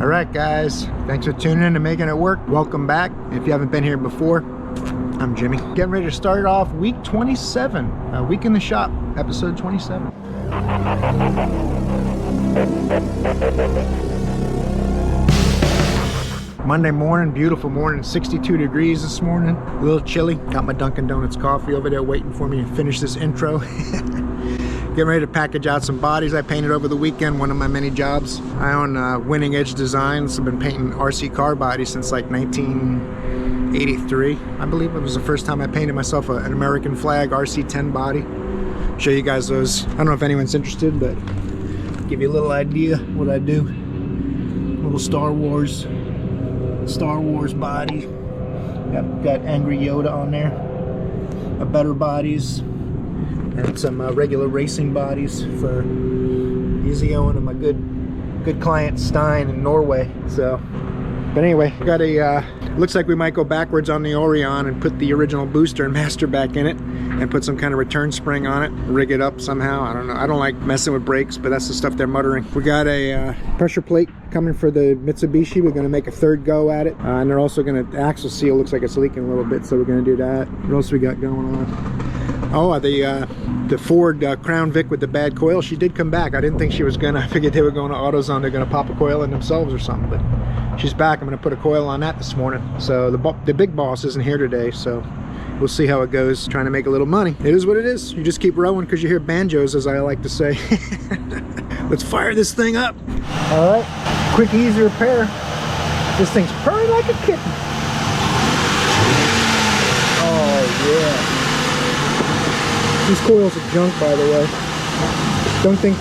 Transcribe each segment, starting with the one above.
All right, guys, thanks for tuning in to Making It Work. Welcome back. If you haven't been here before, I'm Jimmy. Getting ready to start off week 27, week in the shop, episode 27. Monday morning, beautiful morning, 62 degrees this morning, a little chilly. Got my Dunkin' Donuts coffee over there waiting for me to finish this intro. Getting ready to package out some bodies I painted over the weekend, one of my many jobs. I own Winning Edge Designs. I've been painting RC car bodies since like 1983. I believe it was the first time I painted myself an American flag RC10 body. Show you guys those. I don't know if anyone's interested, but give you a little idea what I do. Little Star Wars body. Got Angry Yoda on there. A Better Bodies. And some regular racing bodies for Easy Owen and my good client Stein in Norway. So, but anyway, got a looks like we might go backwards on the Orion and put the original booster and master back in it and put some kind of return spring on it, rig it up somehow. I don't know. I don't like messing with brakes, but that's the stuff they're muttering. We got a pressure plate coming for the Mitsubishi. We're going to make a third go at it, and they're also going to, the axle seal looks like it's leaking a little bit, so we're going to do that. What else we got going on? Oh, the Ford Crown Vic with the bad coil, she did come back. I didn't think she was gonna. I figured they were going to AutoZone, they're gonna pop a coil in themselves or something, but she's back. I'm gonna put a coil on that this morning. So the big boss isn't here today, so we'll see how it goes, trying to make a little money. It is what it is. You just keep rowing because you hear banjos, as I like to say. Let's fire this thing up. All right, quick, easy repair. This thing's purring like a kitten. Oh, yeah. These coils are junk, by the way. Don't think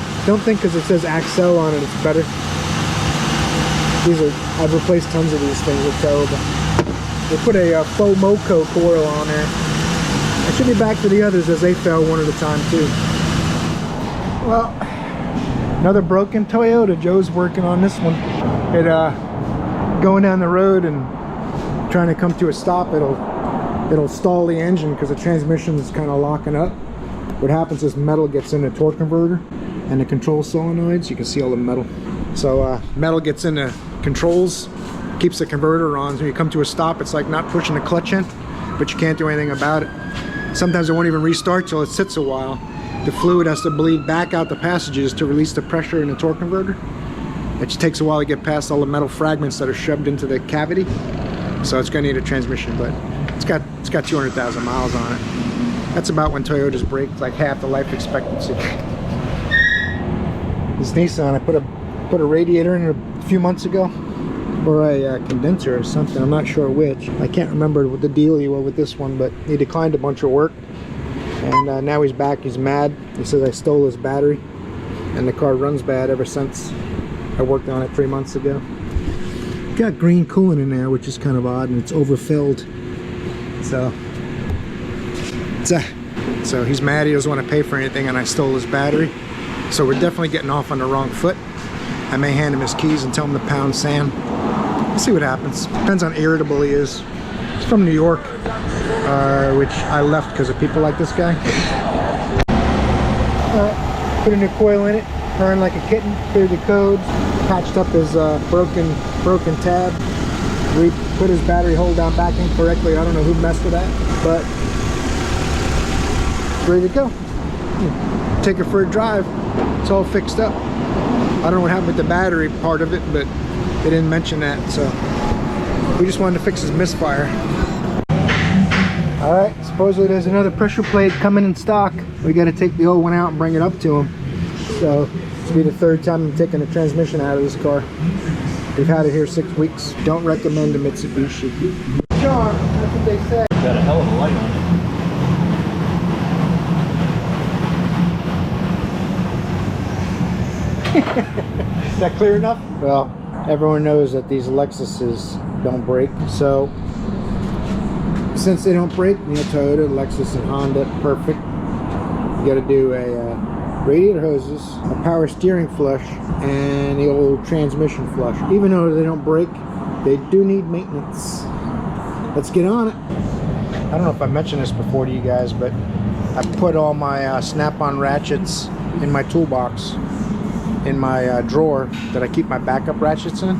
because it says Axel on it, it's better. I've replaced tons of these things. They're terrible. They put a faux Moco coil on there. I should be back for the others as they fell one at a time too. Well, another broken Toyota. Joe's working on this one. It going down the road and trying to come to a stop, it'll stall the engine because the transmission is kind of locking up. What happens is metal gets in the torque converter and the control solenoids. You can see all the metal. So metal gets into controls, keeps the converter on. So when you come to a stop, it's like not pushing the clutch in, but you can't do anything about it. Sometimes it won't even restart till it sits a while. The fluid has to bleed back out the passages to release the pressure in the torque converter. It just takes a while to get past all the metal fragments that are shoved into the cavity. So it's going to need a transmission, but it's got 200,000 miles on it. That's about when Toyotas break, like half the life expectancy. This Nissan, I put a radiator in it a few months ago, or a condenser or something. I'm not sure which. I can't remember what the dealio was with this one, but he declined a bunch of work, and now he's back. He's mad. He says I stole his battery, and the car runs bad ever since I worked on it 3 months ago. Got green coolant in there, which is kind of odd, and it's overfilled. So he's mad. He doesn't want to pay for anything, and I stole his battery. So we're definitely getting off on the wrong foot. I may hand him his keys and tell him to pound sand. We'll see what happens. Depends on how irritable he is. He's from New York, which I left because of people like this guy. Put a new coil in it, purring like a kitten, cleared the codes, patched up his broken tab. We put his battery hold down back in correctly. I don't know who messed with that, but ready to go. Take it for a drive. It's all fixed up. I don't know what happened with the battery part of it, but they didn't mention that, so we just wanted to fix his misfire. All right, supposedly there's another pressure plate coming in stock. We got to take the old one out and bring it up to him. So this will be the third time I'm taking the transmission out of this car. We've had it here 6 weeks. Don't recommend a Mitsubishi. Charm, that's what they say. Got a hell of a light on it. Is that clear enough? Well, everyone knows that these Lexuses don't break. So, since they don't break, you know, Toyota, Lexus, and Honda, perfect. You got to do a radiator hoses, a power steering flush, and the old transmission flush. Even though they don't break, they do need maintenance. Let's get on it. I don't know if I mentioned this before to you guys, but I put all my snap-on ratchets in my toolbox, in my drawer that I keep my backup ratchets in.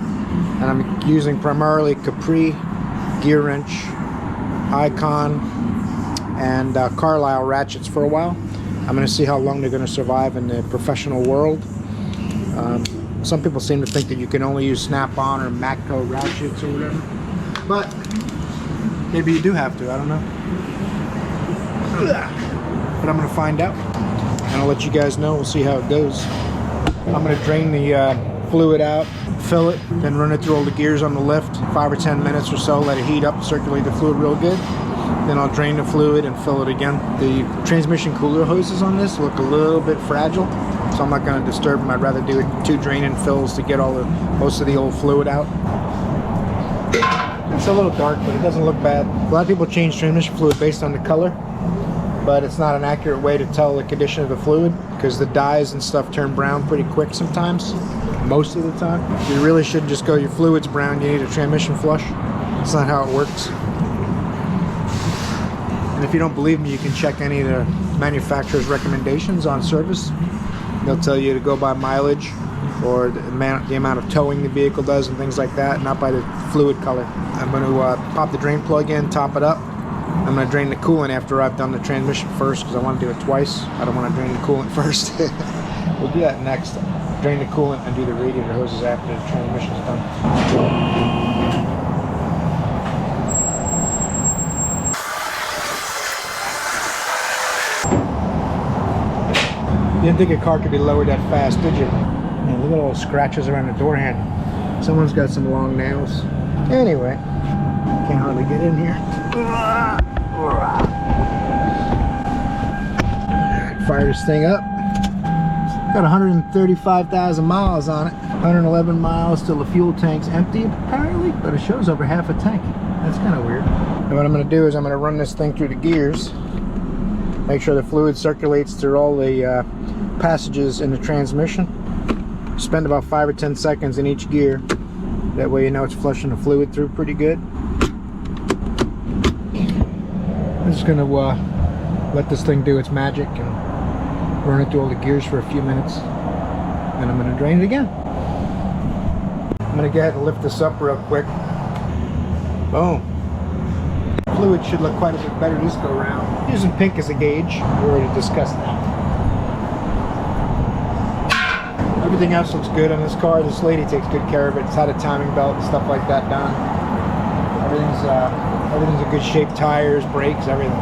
and I'm using primarily Capri, gear wrench, Icon, and Carlisle ratchets for a while. I'm going to see how long they're going to survive in the professional world. Some people seem to think that you can only use Snap-on or Matco ratchets or whatever, but maybe you do have to, I don't know. But I'm going to find out, and I'll let you guys know. We'll see how it goes. I'm going to drain the fluid out, fill it, then run it through all the gears on the lift, 5 or 10 minutes or so, let it heat up, circulate the fluid real good. Then I'll drain the fluid and fill it again. The transmission cooler hoses on this look a little bit fragile, so I'm not going to disturb them. I'd rather do 2 drain and fills to get most of the old fluid out. It's a little dark, but it doesn't look bad. A lot of people change transmission fluid based on the color, but it's not an accurate way to tell the condition of the fluid, because the dyes and stuff turn brown pretty quick sometimes, most of the time. You really shouldn't just go, your fluid's brown, you need a transmission flush. That's not how it works. And if you don't believe me, you can check any of the manufacturer's recommendations on service. They'll tell you to go by mileage or the amount of towing the vehicle does and things like that, not by the fluid color. I'm going to pop the drain plug in, top it up. I'm going to drain the coolant after I've done the transmission first, because I want to do it twice. I don't want to drain the coolant first. We'll do that next. Drain the coolant and do the radiator hoses after the transmission's done. You didn't think a car could be lowered that fast, did you? Yeah, look at all the scratches around the door handle. Someone's got some long nails. Anyway, can't hardly get in here. Fire this thing up. Got 135,000 miles on it. 111 miles till the fuel tank's empty, apparently, but it shows over half a tank. That's kind of weird. And what I'm going to do is I'm going to run this thing through the gears. Make sure the fluid circulates through all the passages in the transmission. Spend about 5 or 10 seconds in each gear. That way you know it's flushing the fluid through pretty good. I'm just going to let this thing do its magic and run it through all the gears for a few minutes. Then I'm going to drain it again. I'm going to go ahead and lift this up real quick. Boom. Fluid should look quite a bit better this go around. Using pink as a gauge. We already discussed that. Everything else looks good on this car. This lady takes good care of it. It's had a timing belt and stuff like that done. Everything's in good shape. Tires, brakes, everything.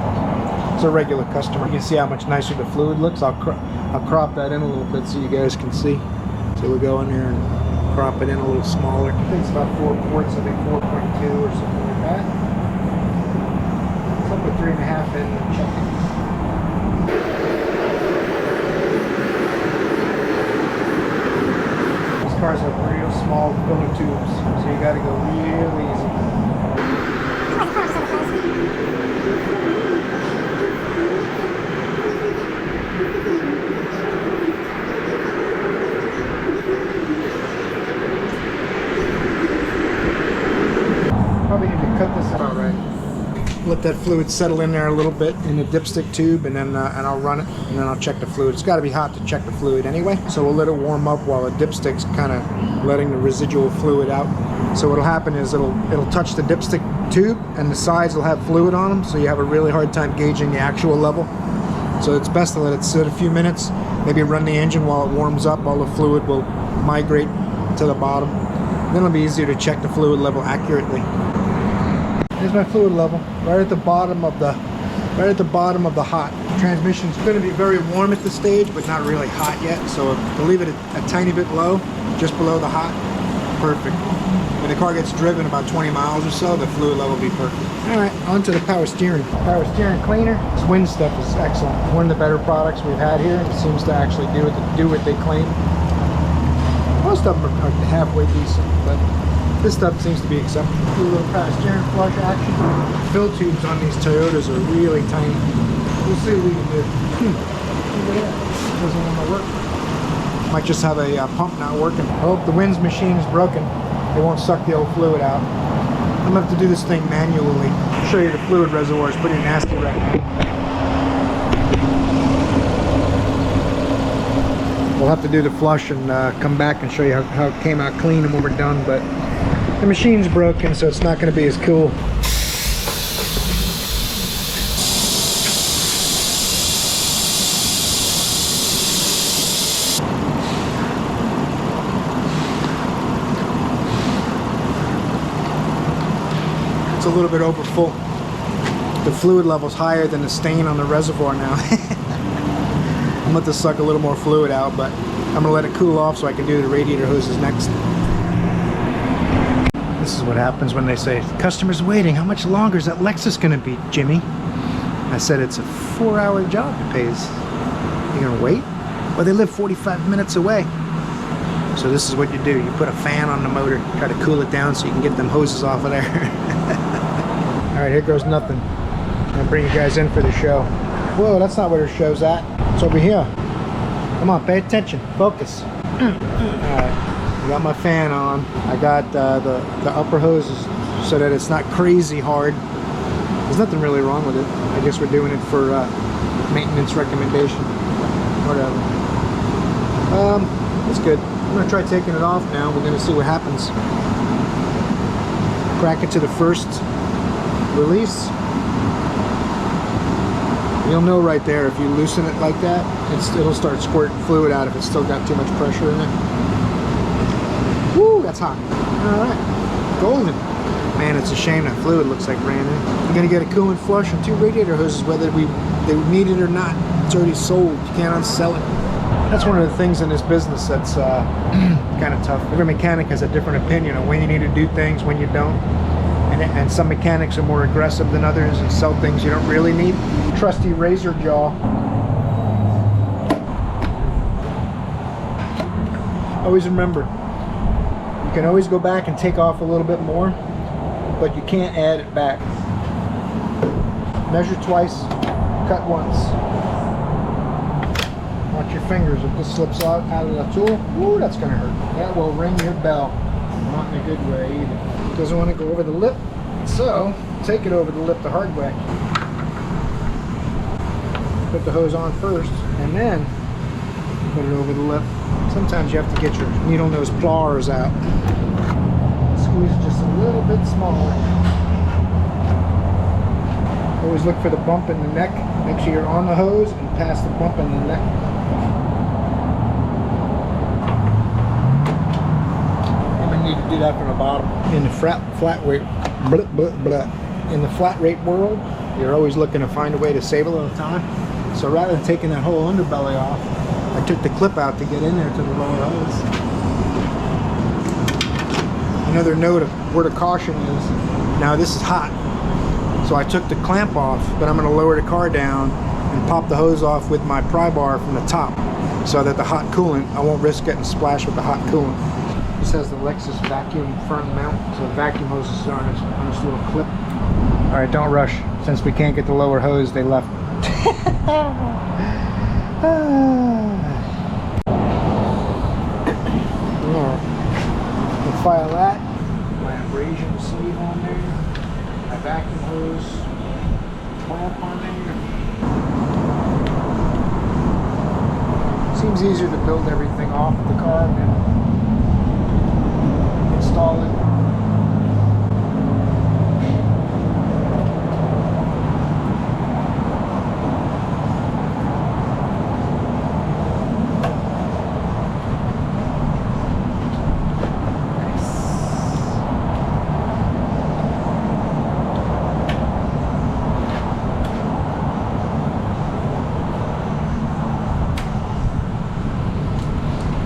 It's a regular customer. You can see how much nicer the fluid looks. I'll crop that in a little bit so you guys can see. So we'll go in here and crop it in a little smaller. I think it's about 4 quarts. I think 4.2 or something like that. So I'll put 3.5 in and check it. These cars have real small filler tubes, so you got to go real easy. Probably need to cut this out right. Let that fluid settle in there a little bit in the dipstick tube, and then I'll run it, and then I'll check the fluid. It's got to be hot to check the fluid anyway, so we'll let it warm up while the dipstick's kind of letting the residual fluid out. So what'll happen is it'll touch the dipstick tube, and the sides will have fluid on them, so you have a really hard time gauging the actual level. So it's best to let it sit a few minutes, maybe run the engine while it warms up. All the fluid will migrate to the bottom. Then it'll be easier to check the fluid level accurately. Here's my fluid level, right at the bottom of the hot. The transmission's going to be very warm at this stage, but not really hot yet. So to leave it a tiny bit low, just below the hot, perfect. When the car gets driven about 20 miles or so, the fluid level will be perfect. All right, on to the power steering. Power steering cleaner. This wind stuff is excellent. One of the better products we've had here. It seems to actually do what they claim. Most of them are halfway decent, but this stuff seems to be acceptable. Do a little power steering flush action. Fill tubes on these Toyotas are really tiny. We'll see what we can do. Look at that. Doesn't want to work. Might just have a pump not working. I hope the winds machine is broken. It won't suck the old fluid out. I'm going to have to do this thing manually. I'll show you the fluid reservoir is pretty nasty right now. We'll have to do the flush and come back and show you how it came out clean and when we're done, but The machine's broken, so it's not going to be as cool. It's a little bit over full. The fluid level's higher than the stain on the reservoir now. I'm going to suck a little more fluid out, but I'm going to let it cool off so I can do the radiator hoses next. This is what happens when they say, customer's waiting, how much longer is that Lexus going to be, Jimmy? I said, it's a 4-hour job it pays. You going to wait? Well, they live 45 minutes away. So this is what you do. You put a fan on the motor, try to cool it down so you can get them hoses off of there. Alright, here goes nothing. I'm going to bring you guys in for the show. Whoa, that's not where the show's at. It's over here. Come on, pay attention. Focus. Alright, I got my fan on. I got the upper hoses so that it's not crazy hard. There's nothing really wrong with it. I guess we're doing it for maintenance recommendation. Whatever. It's good. I'm going to try taking it off now. We're going to see what happens. Crack it to the first release. You'll know right there if you loosen it like that, it'll start squirting fluid out if it's still got too much pressure in it. Woo, that's hot. Alright, golden. Man, it's a shame that fluid looks like brand new. You're going to get a coolant flush and 2 radiator hoses whether they need it or not. It's already sold. You can't unsell it. That's one of the things in this business that's kind of tough. Every mechanic has a different opinion on when you need to do things, when you don't. And some mechanics are more aggressive than others and sell things you don't really need. Trusty razor jaw. Always remember, you can always go back and take off a little bit more, but you can't add it back. Measure twice, cut once. Watch your fingers. If this slips out of the tool, woo, that's going to hurt. That will ring your bell. Not in a good way either. Doesn't want to go over the lip, so take it over the lip the hard way. Put the hose on first, and then put it over the lip. Sometimes you have to get your needle nose pliers out. Squeeze it just a little bit smaller. Always look for the bump in the neck. Make sure you're on the hose and past the bump in the neck. Need to do that from the bottom. In the flat rate, in the flat rate world, you're always looking to find a way to save a little time. So rather than taking that whole underbelly off, I took the clip out to get in there to the lower hose. Another note of word of caution is, now this is hot, so I took the clamp off, but I'm going to lower the car down and pop the hose off with my pry bar from the top, so that the hot coolant, I won't risk getting splashed with the hot coolant. This has the Lexus vacuum front mount, so the vacuum hoses are on this little clip. Alright, don't rush. Since we can't get the lower hose, they left. We'll file that. My abrasion sleeve on there. My vacuum hose clamp on there. Seems easier to build everything off the car than install it.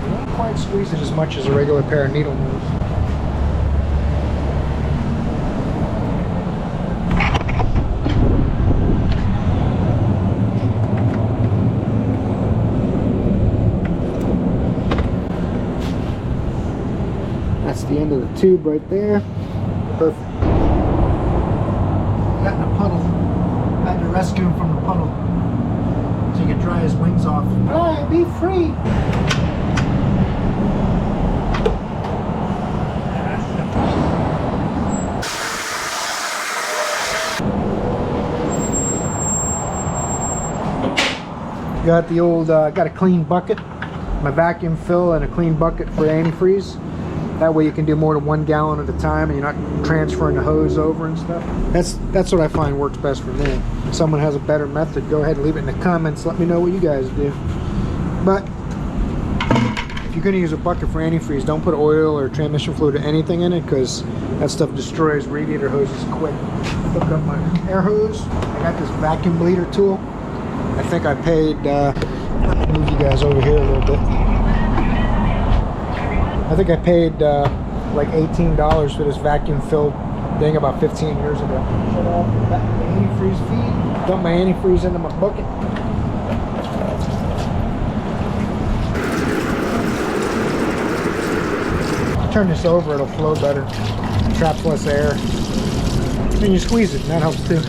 Don't quite squeeze it as much as a regular pair of needle moves. The end of the tube right there. Perfect. Got in a puddle. I had to rescue him from the puddle so he could dry his wings off. Fly, be free. Got the old, got a clean bucket, my vacuum fill, and a clean bucket for antifreeze. That way you can do more than 1 gallon at a time and you're not transferring the hose over and stuff. That's what I find works best for me. If someone has a better method, go ahead and leave it in the comments. Let me know what you guys do. But if you're going to use a bucket for antifreeze, don't put oil or transmission fluid or anything in it, because that stuff destroys radiator hoses quick. Hook up my air hose. I got this vacuum bleeder tool. I think I paid, let me move you guys over here a little bit. I think I paid like $18 for this vacuum filled thing about 15 years ago. Shut off the antifreeze feed. Dump my antifreeze into my bucket. Turn this over, it'll flow better. Traps less air. And you squeeze it, and that helps too.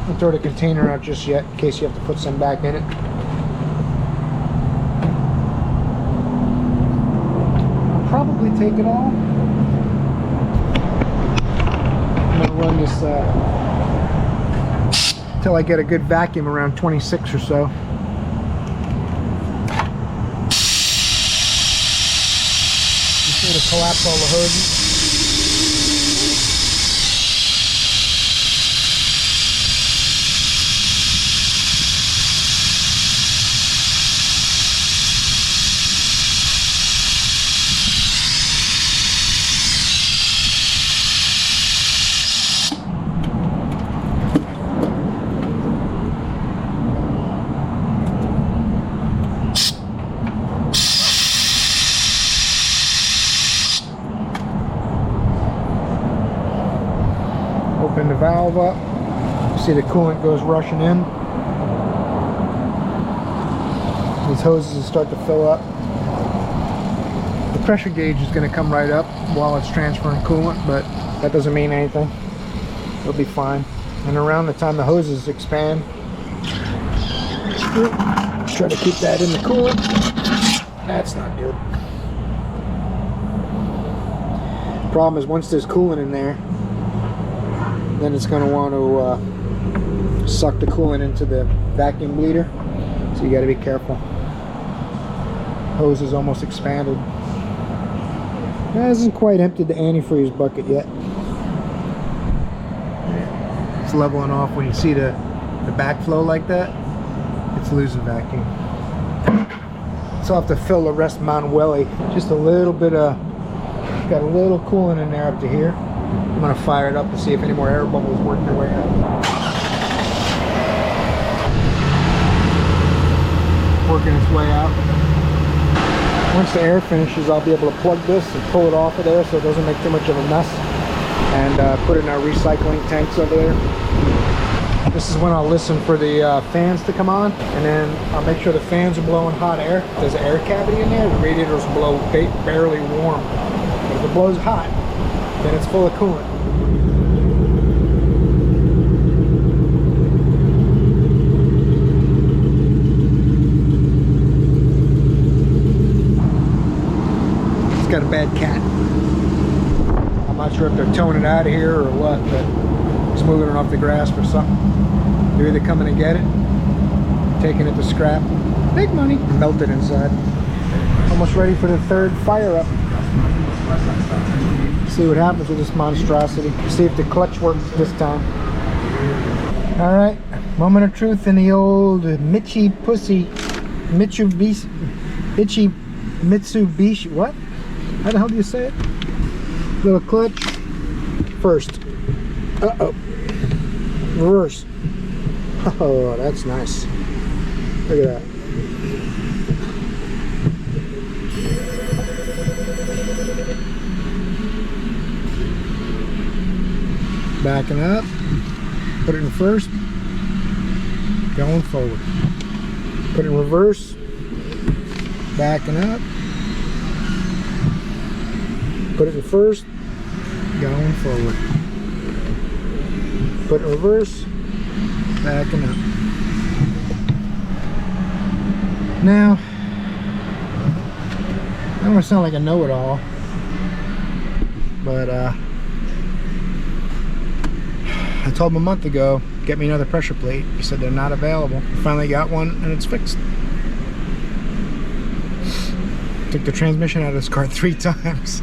Don't throw the container out just yet, in case you have to put some back in it. I'll probably take it all. I'm gonna run this till I get a good vacuum around 26 or so. Just need to collapse all the hoses. Open the valve up. See the coolant goes rushing in. These hoses will start to fill up. The pressure gauge is going to come right up while it's transferring coolant, but that doesn't mean anything. It'll be fine. And around the time the hoses expand, try to keep that in the coolant. That's not good. Problem is, once there's coolant in there, then it's going to want to suck the coolant into the vacuum bleeder, so you got to be careful. Hose is almost expanded. It hasn't quite emptied the antifreeze bucket yet. It's leveling off. When you see the backflow like that, it's losing vacuum. So I'll have to fill the rest manually. Just a little bit of, got a little coolant in there up to here. I'm going to fire it up to see if any more air bubbles work their way out. Working its way out. Once the air finishes, I'll be able to plug this and pull it off of there so it doesn't make too much of a mess. And put it in our recycling tanks over there. This is when I'll listen for the fans to come on, and then I'll make sure the fans are blowing hot air. If there's an air cavity in there, the radiators blow barely warm. But if it blows hot, then it's full of coolant. It's got a bad cat. I'm not sure if they're towing it out of here or what, but it's moving it off the grass or something. They're either coming to get it, taking it to scrap. Big money. Melted inside. Almost ready for the third fire up. See what happens with this monstrosity. See if the clutch works this time. Alright, moment of truth in the old Mitsubishi, what? How the hell do you say it? Little clutch. First. Uh-oh. Reverse. Oh, that's nice. Look at that. Backing up, put it in first, going forward. Put it in reverse, backing up, put it in first, going forward. Put it in reverse, backing up. Now, I don't want to sound like a know-it-all, but I told him a month ago, get me another pressure plate. He said they're not available. Finally got one and it's fixed. Took the transmission out of this car 3 times.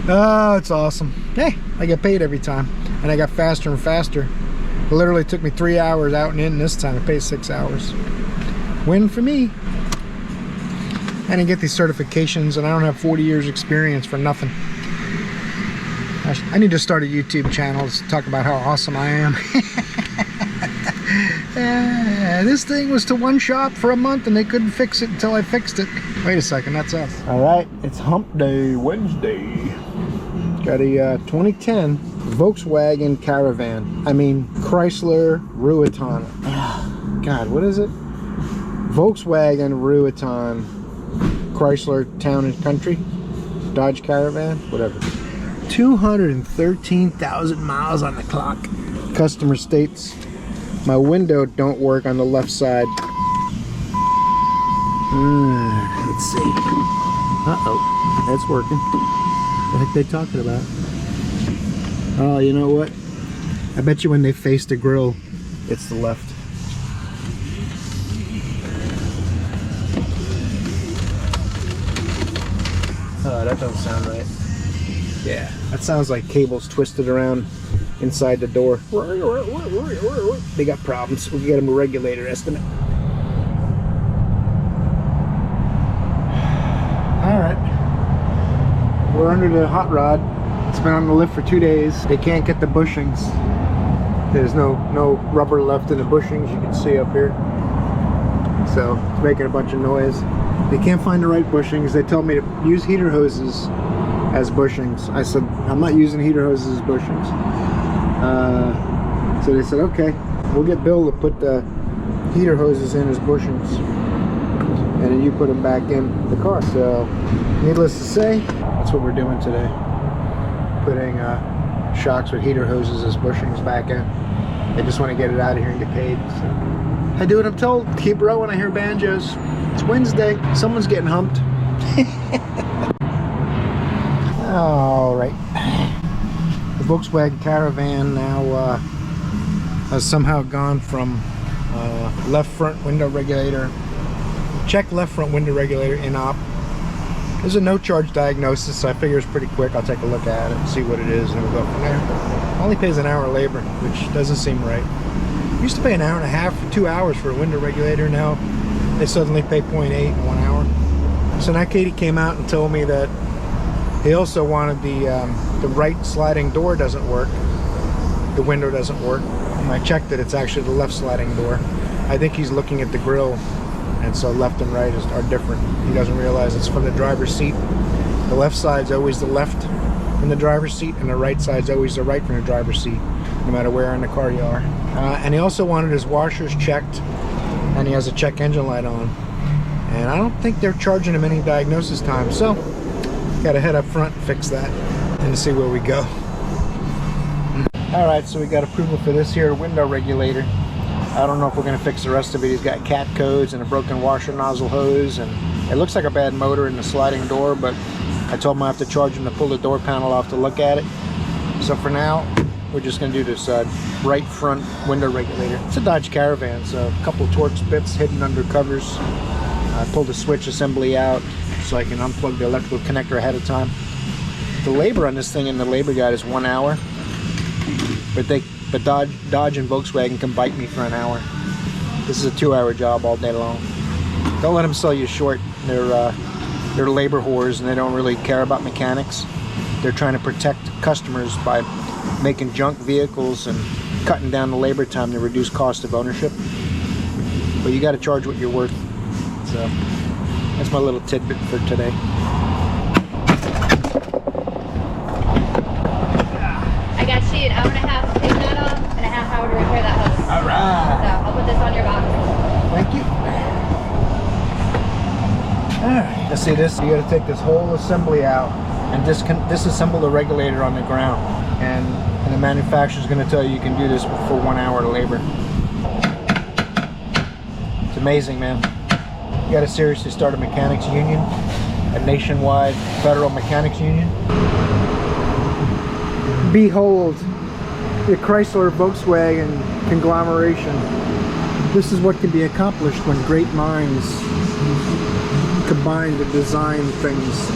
Oh, it's awesome. Hey, I get paid every time. And I got faster and faster. It literally took me 3 hours out and in this time. I paid 6 hours. Win for me. I didn't get these certifications and I don't have 40 years experience for nothing. I need to start a YouTube channel to talk about how awesome I am. This thing was to one shop for a month and they couldn't fix it until I fixed it. Wait a second, that's us. All right, it's hump day, Wednesday. Got a 2010 Volkswagen Caravan. I mean, Chrysler Rueton. God, what is it? Volkswagen Rueton. Chrysler Town and Country. Dodge Caravan, whatever. 213,000 miles on the clock. Customer states my window don't work on the left side. Let's see. Uh-oh, that's working. What the heck they talking about? Oh, you know what? I bet you when they face the grill, it's the left. Oh, that doesn't sound right. Yeah, that sounds like cables twisted around inside the door. They got problems. We'll get them a regulator estimate. Alright. We're under the hot rod. It's been on the lift for 2 days. They can't get the bushings. There's no rubber left in the bushings, you can see up here. So it's making a bunch of noise. They can't find the right bushings. They told me to use heater hoses as bushings. I said, I'm not using heater hoses as bushings. So they said, okay, we'll get Bill to put the heater hoses in as bushings. And then you put them back in the car. So, needless to say, that's what we're doing today. Putting shocks with heater hoses as bushings back in. They just want to get it out of here and get paid. So. I do what I'm told. Keep rowing, I hear banjos. It's Wednesday. Someone's getting humped. All right. The Volkswagen Caravan now has somehow gone from left front window regulator. Check left front window regulator in op. There's a no-charge diagnosis, so I figure it's pretty quick. I'll take a look at it and see what it is, and we'll go from there. Only pays an hour of labor, which doesn't seem right. Used to pay an hour and a half for 2 hours for a window regulator. Now they suddenly pay 0.8 in 1 hour. So now Katie came out and told me that he also wanted the right sliding door doesn't work. The window doesn't work. And I checked it, it's actually the left sliding door. I think he's looking at the grill, and so left and right are different. He doesn't realize it's from the driver's seat. The left side's always the left from the driver's seat, and the right side's always the right from the driver's seat, no matter where in the car you are. And he also wanted his washers checked, and he has a check engine light on. And I don't think they're charging him any diagnosis time, so got to head up front and fix that and see where we go. Alright, so we got approval for this here window regulator. I don't know if we're going to fix the rest of it. He's got cat codes and a broken washer nozzle hose, and it looks like a bad motor in the sliding door, but I told him I have to charge him to pull the door panel off to look at it. So for now, we're just going to do this right front window regulator. It's a Dodge Caravan, so a couple Torx bits hidden under covers. I pulled the switch assembly out so I can unplug the electrical connector ahead of time. The labor on this thing in the labor guide is 1 hour, but Dodge and Volkswagen can bite me for an hour. This is a 2-hour job all day long. Don't let them sell you short. They're labor whores, and they don't really care about mechanics. They're trying to protect customers by making junk vehicles and cutting down the labor time to reduce cost of ownership. But you got to charge what you're worth. So that's my little tidbit for today. I got you an hour and a half to take that off and a half hour to repair that hose. All right. So I'll put this on your box. Thank you. Alright, let's see this. You got to take this whole assembly out and disassemble the regulator on the ground. And the manufacturer's going to tell you can do this for 1 hour of labor. It's amazing, man. You got to seriously start a mechanics union, a nationwide federal mechanics union. Behold the Chrysler Volkswagen conglomeration. This is what can be accomplished when great minds combine to design things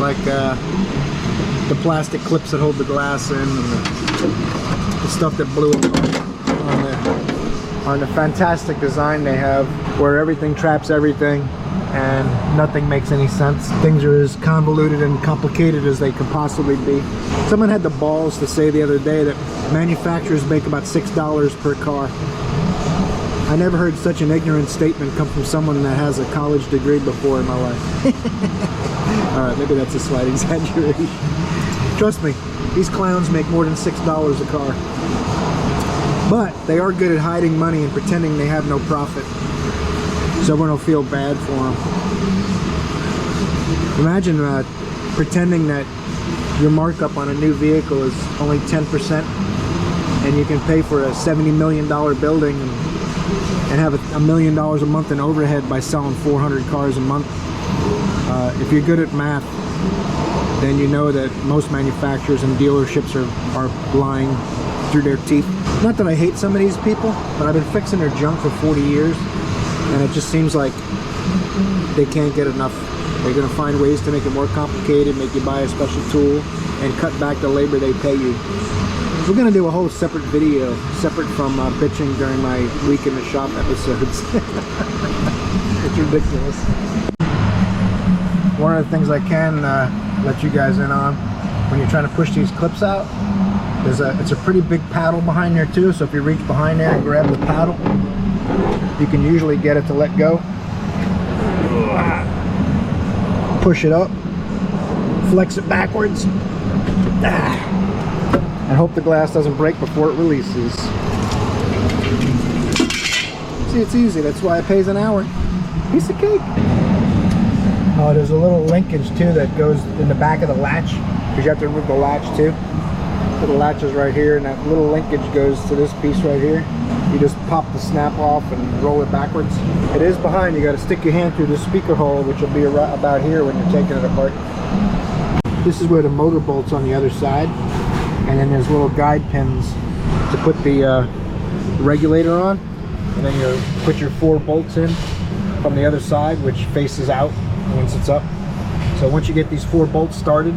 like the plastic clips that hold the glass in, and the stuff that blew up on the fantastic design they have, where everything traps everything and nothing makes any sense. Things are as convoluted and complicated as they can possibly be. Someone had the balls to say the other day that manufacturers make about $6 per car. I never heard such an ignorant statement come from someone that has a college degree before in my life. Alright, maybe that's a slight exaggeration. Trust me, these clowns make more than $6 a car. But they are good at hiding money and pretending they have no profit, so everyone will feel bad for them. Imagine pretending that your markup on a new vehicle is only 10% and you can pay for a $70 million building and have $1 million a month in overhead by selling 400 cars a month. If you're good at math, then you know that most manufacturers and dealerships are lying through their teeth. Not that I hate some of these people, but I've been fixing their junk for 40 years, and it just seems like they can't get enough. They're going to find ways to make it more complicated, make you buy a special tool, and cut back the labor they pay you. We're going to do a whole separate video, separate from bitching during my week in the shop episodes. It's ridiculous. One of the things I can let you guys in on, when you're trying to push these clips out, it's a pretty big paddle behind there too, so if you reach behind there and grab the paddle, you can usually get it to let go. Push it up, flex it backwards, and hope the glass doesn't break before it releases. See, it's easy, that's why it pays an hour. Piece of cake. Oh, there's a little linkage too that goes in the back of the latch, because you have to remove the latch too. The latch is right here, and that little linkage goes to this piece right here. You just pop the snap off and roll it backwards. It is behind. You got to stick your hand through the speaker hole, which will be about here when you're taking it apart. This is where the motor bolt's on the other side, and then there's little guide pins to put the regulator on, and then you put your 4 bolts in from the other side, which faces out once it's up. So once you get these 4 bolts started,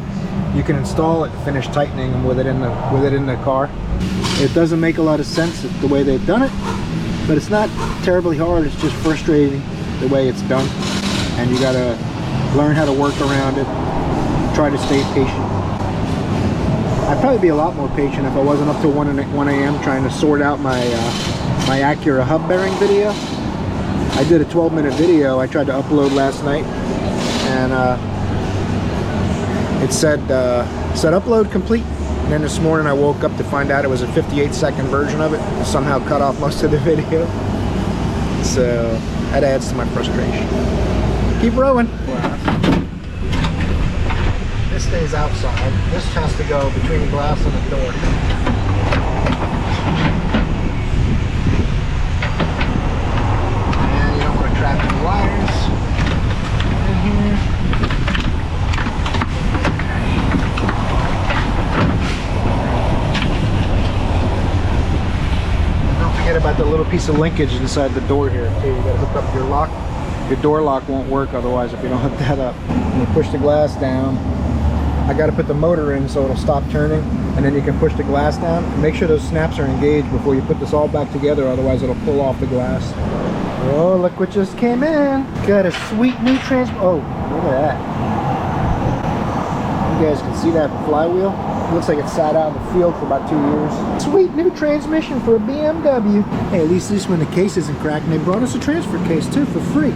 you can install it and finish tightening them with it in the car. It doesn't make a lot of sense the way they've done it, but it's not terribly hard. It's just frustrating the way it's done, and you gotta learn how to work around it. Try to stay patient. I'd probably be a lot more patient if I wasn't up till 1 a.m. trying to sort out my my Acura hub bearing video. I did a 12-minute video I tried to upload last night, and it said upload complete, and then this morning I woke up to find out it was a 58-second version of it. It somehow cut off most of the video, so that adds to my frustration. Keep rowing. This stays outside. This has to go between the glass and the door. And you don't want to trap any wires in here. Forget about the little piece of linkage inside the door here too. You gotta hook up your lock. Your door lock won't work otherwise if you don't hook that up. And you push the glass down. I gotta put the motor in so it'll stop turning, and then you can push the glass down. And make sure those snaps are engaged before you put this all back together, otherwise it'll pull off the glass. Oh, look what just came in. Got a sweet new oh, look at that. You guys can see that flywheel. It looks like it sat out in the field for about 2 years. Sweet new transmission for a BMW. Hey, at least when the case isn't cracked, and they brought us a transfer case too for free.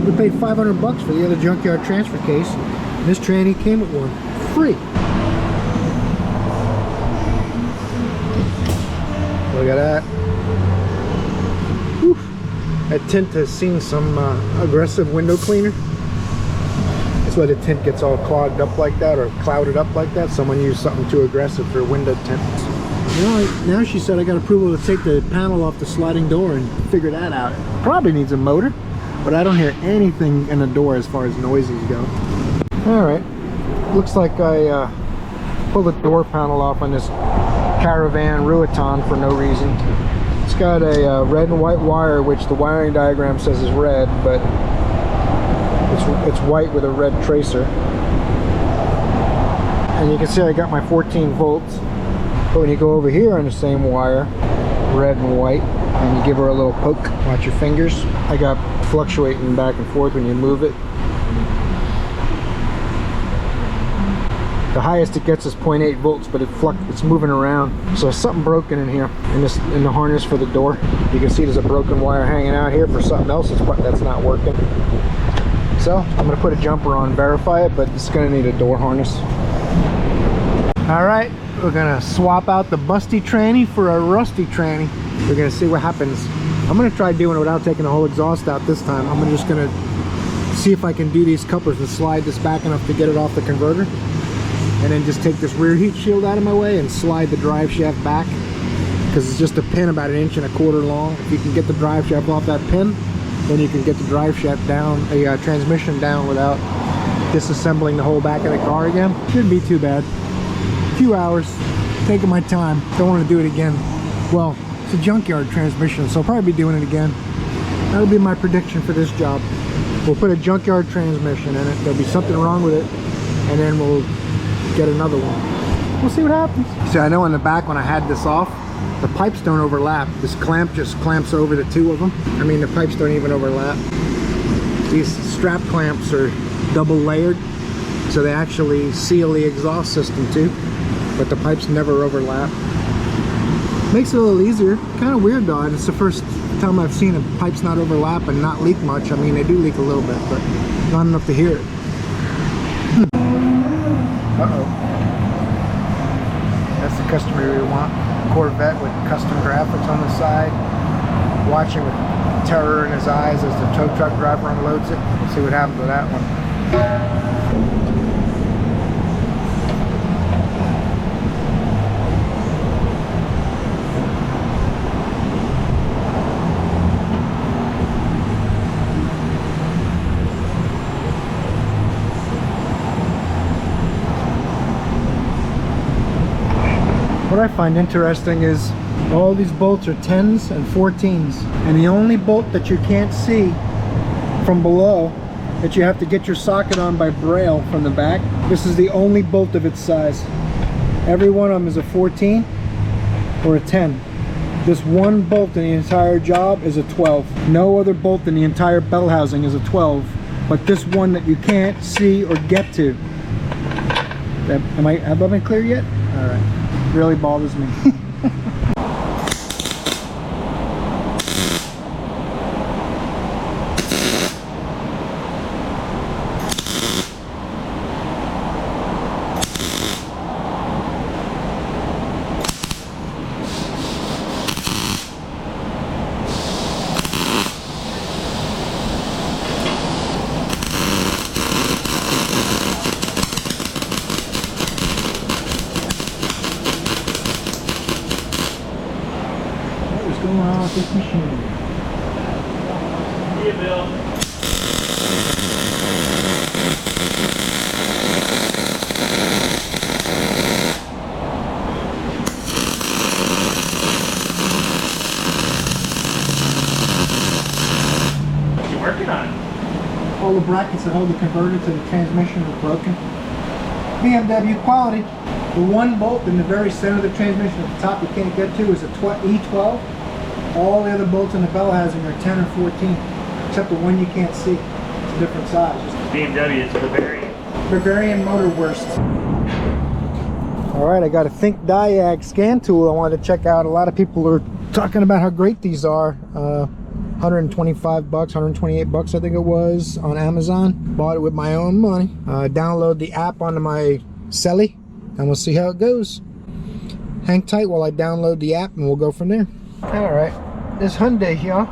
We paid $500 for the other junkyard transfer case, and this tranny came with one free. Look at that. Whew. That tint has seen some aggressive window cleaner. That's why the tint gets all clogged up like that, or clouded up like that. Someone used something too aggressive for window tint. You know, now she said I got approval to take the panel off the sliding door and figure that out. Probably needs a motor, but I don't hear anything in the door as far as noises go. Alright, looks like I pulled the door panel off on this Caravan Ruiton for no reason. It's got a red and white wire, which the wiring diagram says is red, but it's white with a red tracer. And you can see I got my 14 volts. But when you go over here on the same wire, red and white, and you give her a little poke, watch your fingers. I got fluctuating back and forth when you move it. The highest it gets is 0.8 volts, but it's moving around. So there's something broken in here, in the harness for the door. You can see there's a broken wire hanging out here for something else that's not working. So I'm gonna put a jumper on, verify it, but it's gonna need a door harness. All right, we're gonna swap out the busty tranny for a rusty tranny. We're gonna see what happens. I'm gonna try doing it without taking the whole exhaust out this time. I'm just gonna see if I can do these couplers and slide this back enough to get it off the converter. And then just take this rear heat shield out of my way and slide the drive shaft back, because it's just a pin about 1.25 inches long. If you can get the drive shaft off that pin, then you can get the drive shaft down, a transmission down, without disassembling the whole back of the car again. Shouldn't be too bad. A few hours, taking my time. Don't want to do it again. Well, it's a junkyard transmission, so I'll probably be doing it again. That'll be my prediction for this job. We'll put a junkyard transmission in it. There'll be something wrong with it, and then we'll get another one. We'll see what happens. See, I know in the back when I had this off, the pipes don't overlap. This clamp just clamps over the two of them. I mean, the pipes don't even overlap. These strap clamps are double layered, so they actually seal the exhaust system too, but the pipes never overlap. Makes it a little easier. Kind of weird though. It's the first time I've seen a pipes not overlap and not leak much. I mean, they do leak a little bit, but not enough to hear it. Uh-oh. That's the customer we want. Corvette with custom graphics on the side. Watching with terror in his eyes as the tow truck driver unloads it. We'll see what happens with that one. What I find interesting is all these bolts are 10s and 14s, and the only bolt that you can't see from below, that you have to get your socket on by braille from the back, this is the only bolt of its size. Every one of them is a 14 or a 10. This one bolt in the entire job is a 12. No other bolt in the entire bell housing is a 12, but this one that you can't see or get to. Have I been clear yet? All right. Really bothers me. Going on with this machine. See you, Bill. What are you working on? All the brackets that hold the converter to the transmission are broken. BMW quality. The one bolt in the very center of the transmission at the top you can't get to is a E12. All the other bolts in the bell housing are 10 or 14, except the one you can't see. It's a different size. BMW is Bavarian. Bavarian motor worst. All right, I got a Think Diag scan tool I wanted to check out. A lot of people are talking about how great these are. 125 bucks, 128 bucks I think it was on Amazon. Bought it with my own money. Download the app onto my celly and we'll see how it goes. Hang tight while I download the app and we'll go from there. All right, this Hyundai here,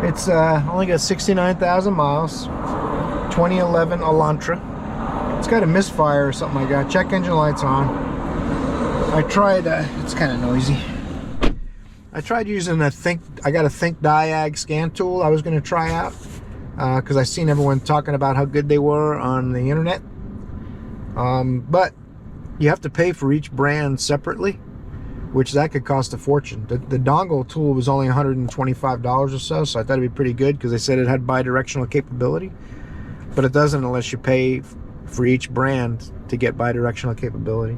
it's only got 69,000 miles, 2011 Elantra. It's got a misfire or something like that. Check engine lights on. I tried, it's kind of noisy. I tried using I got a Think Diag scan tool I was going to try out, because I seen everyone talking about how good they were on the internet. But you have to pay for each brand separately, which that could cost a fortune. The dongle tool was only $125 or so, so I thought it'd be pretty good because they said it had bi-directional capability, but it doesn't unless you pay for each brand to get bi-directional capability.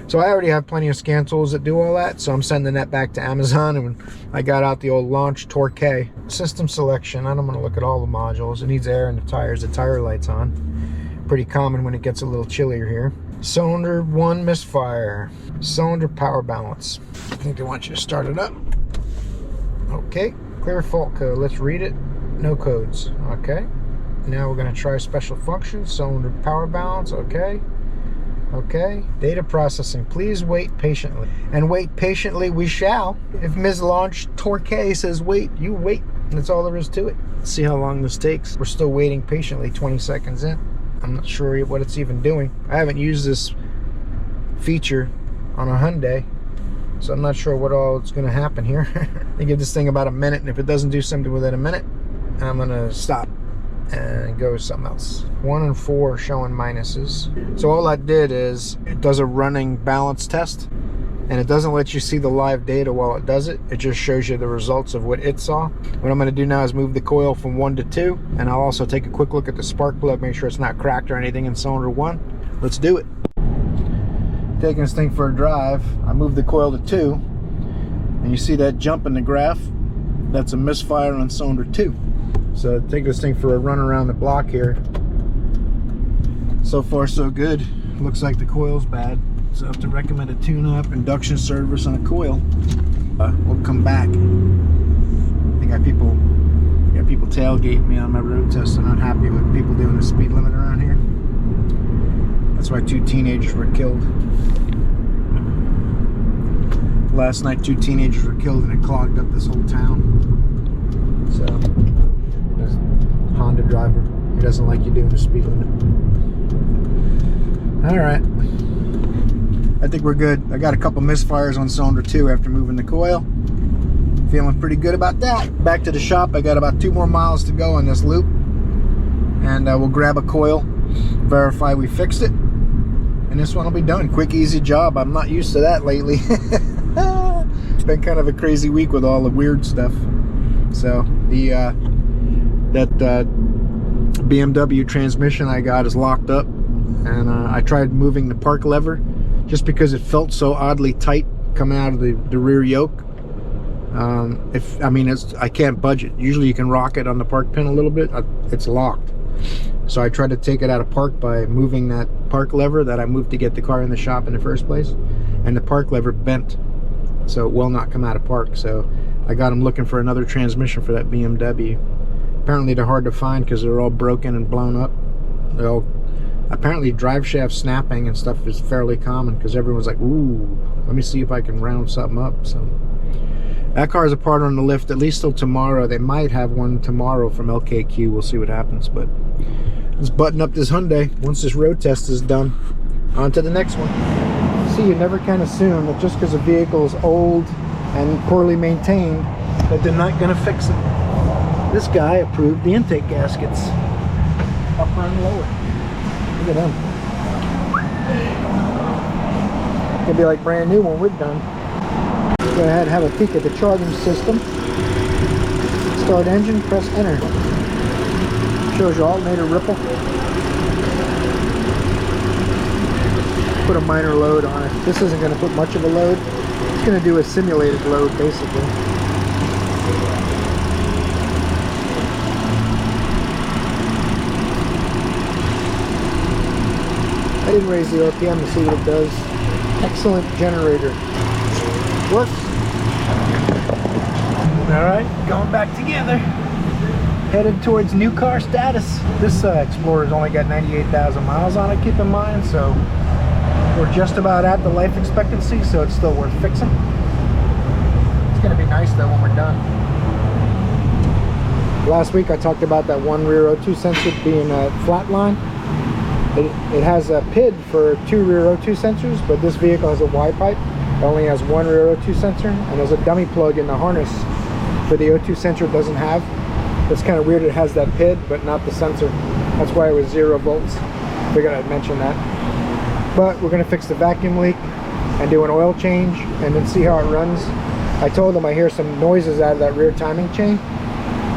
So I already have plenty of scan tools that do all that, so I'm sending that back to Amazon, and I got out the old Launch Torque. System selection, I don't want to look at all the modules. It needs air in the tires, the tire light's on. Pretty common when it gets a little chillier here. Cylinder 1 misfire. Cylinder power balance. I think they want you to start it up. Okay, clear fault code. Let's read it. No codes. Okay. Now we're going to try special functions. Cylinder power balance. Okay. Okay. Data processing. Please wait patiently. And wait patiently we shall. If Ms. Launch Torque says wait, you wait. That's all there is to it. Let's see how long this takes. We're still waiting patiently 20 seconds in. I'm not sure what it's even doing. I haven't used this feature on a Hyundai, so I'm not sure what all is going to happen here. I give this thing about a minute, and if it doesn't do something within a minute, I'm going to stop and go with something else. 1 and 4 showing minuses. So all that did is it does a running balance test, and it doesn't let you see the live data while it does it. It just shows you the results of what it saw. What I'm going to do now is move the coil from 1 to 2, and I'll also take a quick look at the spark plug, make sure it's not cracked or anything in cylinder 1. Let's do it. Taking this thing for a drive, I moved the coil to 2, and you see that jump in the graph? That's a misfire on cylinder 2. So take this thing for a run around the block here. So far so good. Looks like the coil's bad. So I have to recommend a tune-up, induction service on a coil. We'll come back. I got people tailgating me on my road test. I'm not happy with people doing the speed limit around here. That's why 2 teenagers were killed. Last night 2 teenagers were killed and it clogged up this whole town. So, there's a Honda driver. He doesn't like you doing the speed limit. Alright. I think we're good. I got a couple misfires on cylinder 2 after moving the coil. Feeling pretty good about that. Back to the shop. I got about 2 more miles to go on this loop. And we'll grab a coil, verify we fixed it, and this one will be done. Quick, easy job. I'm not used to that lately. It's been kind of a crazy week with all the weird stuff. So the that BMW transmission I got is locked up, and I tried moving the park lever just because it felt so oddly tight coming out of the rear yoke. I can't budge it. Usually you can rock it on the park pin a little bit. It's locked. So I tried to take it out of park by moving that park lever that I moved to get the car in the shop in the first place, and the park lever bent, so it will not come out of park. So I got them looking for another transmission for that BMW. Apparently they're hard to find because they're all broken and blown up. Apparently drive shaft snapping and stuff is fairly common because everyone's like, ooh, let me see if I can round something up. So that car is a part on the lift at least till tomorrow. They might have one tomorrow from LKQ. We'll see what happens, but let's button up this Hyundai. Once this road test is done, on to the next one. See, you never can assume that just because a vehicle is old and poorly maintained that they're not going to fix it. This guy approved the intake gaskets, upper and lower. Look at them. It'll be like brand new when we're done. Go ahead and have a peek at the charging system. Start engine, press enter. Shows your alternator ripple. Put a minor load on it. This isn't going to put much of a load. It's going to do a simulated load basically. I didn't raise the RPM to see what it does. Excellent generator. Works. Alright, going back together. Headed towards new car status. This Explorer's only got 98,000 miles on it, keep in mind, so we're just about at the life expectancy, so it's still worth fixing. It's going to be nice though when we're done. Last week I talked about that one rear O2 sensor being flatline. It has a PID for 2 rear O2 sensors, but this vehicle has a Y-pipe. It only has 1 rear O2 sensor, and there's a dummy plug in the harness for the O2 sensor it doesn't have. It's kind of weird it has that PID, but not the sensor. That's why it was 0 volts. Figured I'd mention that. but we're gonna fix the vacuum leak and do an oil change and then see how it runs. I told him I hear some noises out of that rear timing chain,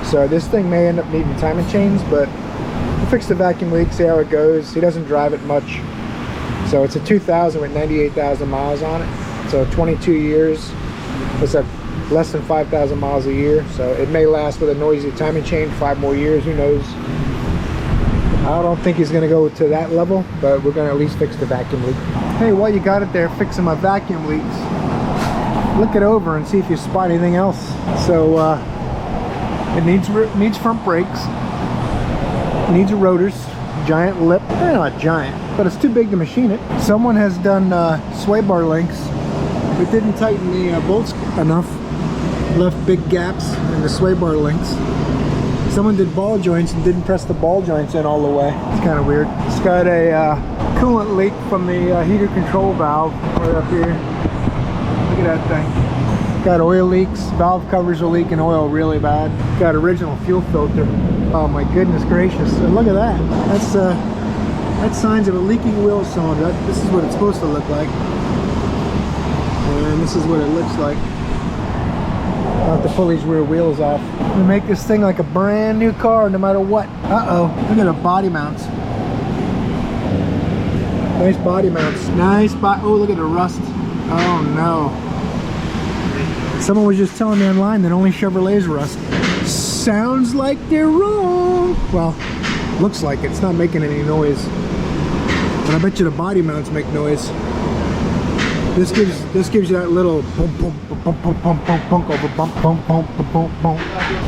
so this thing may end up needing timing chains, but we'll fix the vacuum leak, see how it goes. He doesn't drive it much, so it's a 2000 with 98,000 miles on it, so 22 years. It's at less than 5,000 miles a year, so it may last with a noisy timing chain 5 more years, who knows. I don't think he's gonna go to that level, but we're gonna at least fix the vacuum leak. Hey, while you got it there fixing my vacuum leaks, look it over and see if you spot anything else. So it needs front brakes, it needs rotors, giant lip. They're not giant, but it's too big to machine it. Someone has done sway bar links, but didn't tighten the bolts enough, left big gaps in the sway bar links. Someone did ball joints and didn't press the ball joints in all the way. It's kind of weird. It's got a coolant leak from the heater control valve right up here. Look at that thing. Got oil leaks. Valve covers are leaking oil really bad. Got original fuel filter. Oh my goodness gracious. And look at that. That's signs of a leaking wheel cylinder. This is what it's supposed to look like. And this is what it looks like. I'll have to pull these rear wheels off. We make this thing like a brand new car no matter what. Uh-oh, look at the body mounts. Nice body mounts. Nice oh, look at the rust. Oh no. Someone was just telling me online that only Chevrolets rust. Sounds like they're wrong. Well, looks like it's not making any noise. But I bet you the body mounts make noise. This gives you that little bump bump bump bump bump bump bump over bump bump bump bump bump bump.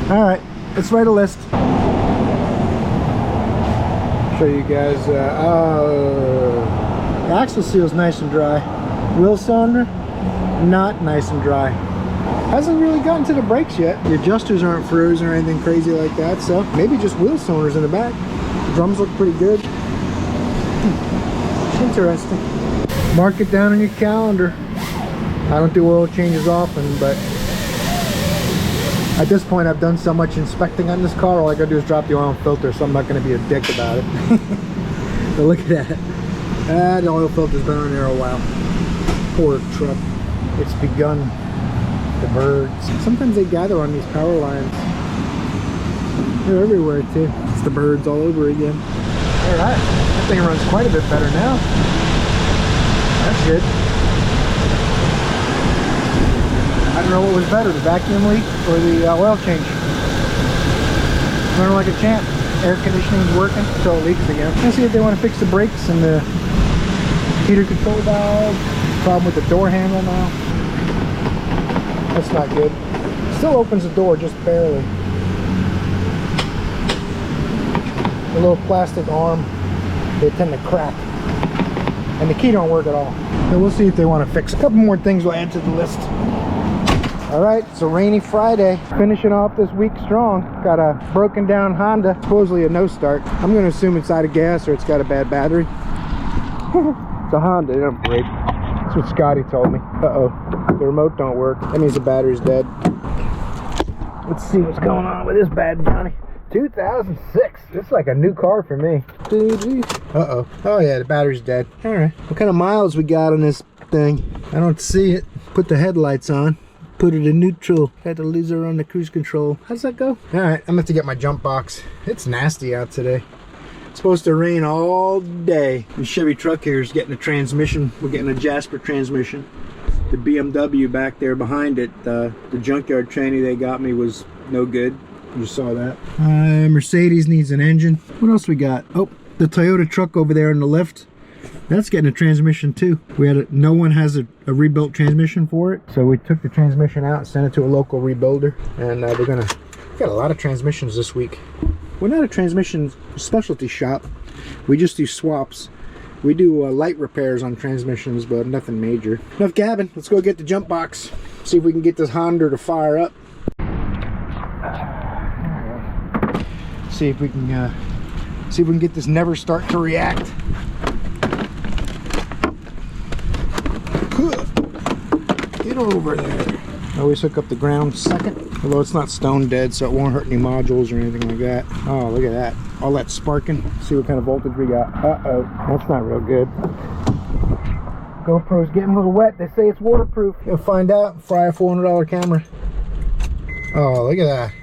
All right, let's write a list. Show you guys. The axle seal is nice and dry. Wheel cylinder, not nice and dry. Hasn't really gotten to the brakes yet. The adjusters aren't frozen or anything crazy like that, so maybe just wheel cylinders in the back. The drums look pretty good. Interesting. Mark it down on your calendar. I don't do oil changes often, but at this point I've done so much inspecting on this car, all I gotta do is drop the oil filter, so I'm not gonna be a dick about it. But look at that. The oil filter's been on there a while. Poor truck. It's begun. The birds. Sometimes they gather on these power lines. They're everywhere too. It's the birds all over again. Alright, that thing runs quite a bit better now. That's good. I don't know what was better, the vacuum leak or the oil change. Running like a champ. Air conditioning's working until it leaks again. Let's see if they want to fix the brakes and the heater control valve. Problem with the door handle now. That's not good. Still opens the door just barely. The little plastic arm, they tend to crack. And the key don't work at all. So we'll see if they want to fix a couple more things we'll add to the list. Alright, it's a rainy Friday. Finishing off this week strong. Got a broken down Honda, supposedly a no start. I'm going to assume it's out of gas or it's got a bad battery. It's a Honda, it don't break. That's what Scotty told me. Uh-oh, the remote don't work. That means the battery's dead. Let's see what's going on with this bad Johnny. 2006. This is like a new car for me. Uh-oh. Oh yeah, the battery's dead. Alright. What kind of miles we got on this thing? I don't see it. Put the headlights on. Put it in neutral. Had to lose her on the cruise control. How's that go? Alright, I'm gonna have to get my jump box. It's nasty out today. It's supposed to rain all day. The Chevy truck here is getting a transmission. We're getting a Jasper transmission. The BMW back there behind it, the junkyard tranny they got me was no good. You saw that. Mercedes needs an engine. What else we got? Oh, the Toyota truck over there on the left. That's getting a transmission too. No one has a rebuilt transmission for it, so we took the transmission out and sent it to a local rebuilder, and we got a lot of transmissions this week. We're not a transmission specialty shop. We just do swaps. We do light repairs on transmissions, but nothing major. Enough gabbing. Let's go get the jump box. See if we can get this Honda to fire up. See if we can get this never start to react. Get over there. Always hook up the ground second, although it's not stone dead, so it won't hurt any modules or anything like that. Oh, look at that. All that sparking. See what kind of voltage we got. Uh-oh. That's not real good. GoPro's getting a little wet. They say it's waterproof. You'll find out. Fry a $400 camera. Oh, look at that.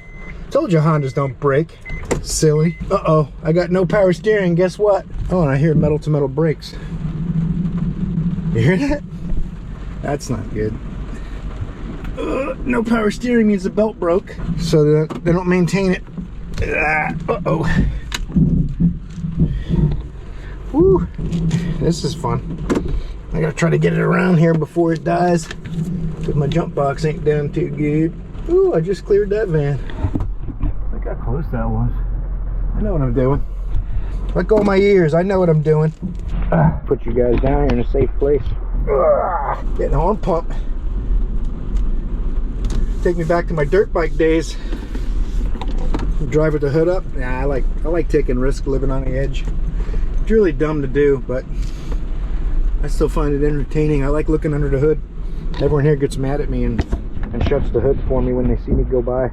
Told you Hondas don't break. Silly. Uh-oh. I got no power steering. Guess what? Oh, and I hear metal-to-metal brakes. You hear that? That's not good. No power steering means the belt broke. So they don't maintain it. Uh-oh. Woo. This is fun. I gotta try to get it around here before it dies, because my jump box ain't doing too good. Ooh, I just cleared that van. Look how close that was. I know what I'm doing. Let go of my ears. I know what I'm doing. Put you guys down here in a safe place. Getting on pump. Take me back to my dirt bike days. Drive with the hood up. Nah, I like taking risks, living on the edge. It's really dumb to do, but I still find it entertaining. I like looking under the hood. Everyone here gets mad at me and shuts the hood for me when they see me go by.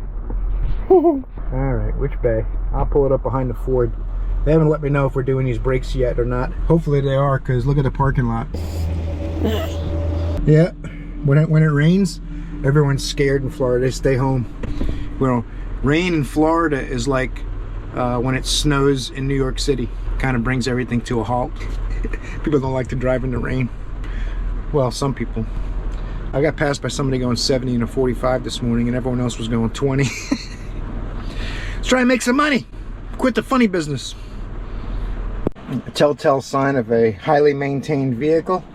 Alright, which bay? I'll pull it up behind the Ford. They haven't let me know if we're doing these brakes yet or not. Hopefully they are, because look at the parking lot. Yeah, when it rains, everyone's scared in Florida. They stay home. Well, rain in Florida is like when it snows in New York City. Kind of brings everything to a halt. People don't like to drive in the rain. Well, some people. I got passed by somebody going 70 and a 45 this morning, and everyone else was going 20. Let's try and make some money. Quit the funny business. A telltale sign of a highly maintained vehicle.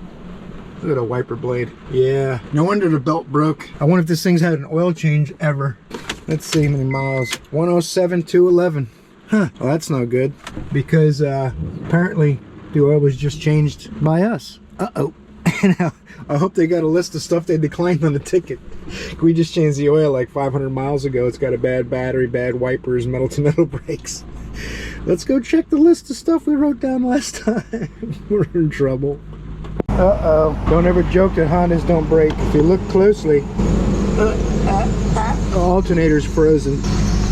Look at a wiper blade. Yeah, no wonder the belt broke. I wonder if this thing's had an oil change ever. Let's see how many miles. 107 to 11. Huh, well that's no good, because apparently the oil was just changed by us. Uh-oh. I hope they got a list of stuff they declined on the ticket. We just changed the oil like 500 miles ago. It's got a bad battery, bad wipers, metal-to-metal brakes. Let's go check the list of stuff we wrote down last time. We're in trouble. Uh-oh. Don't ever joke that Hondas don't break. If you look closely, the alternator's frozen.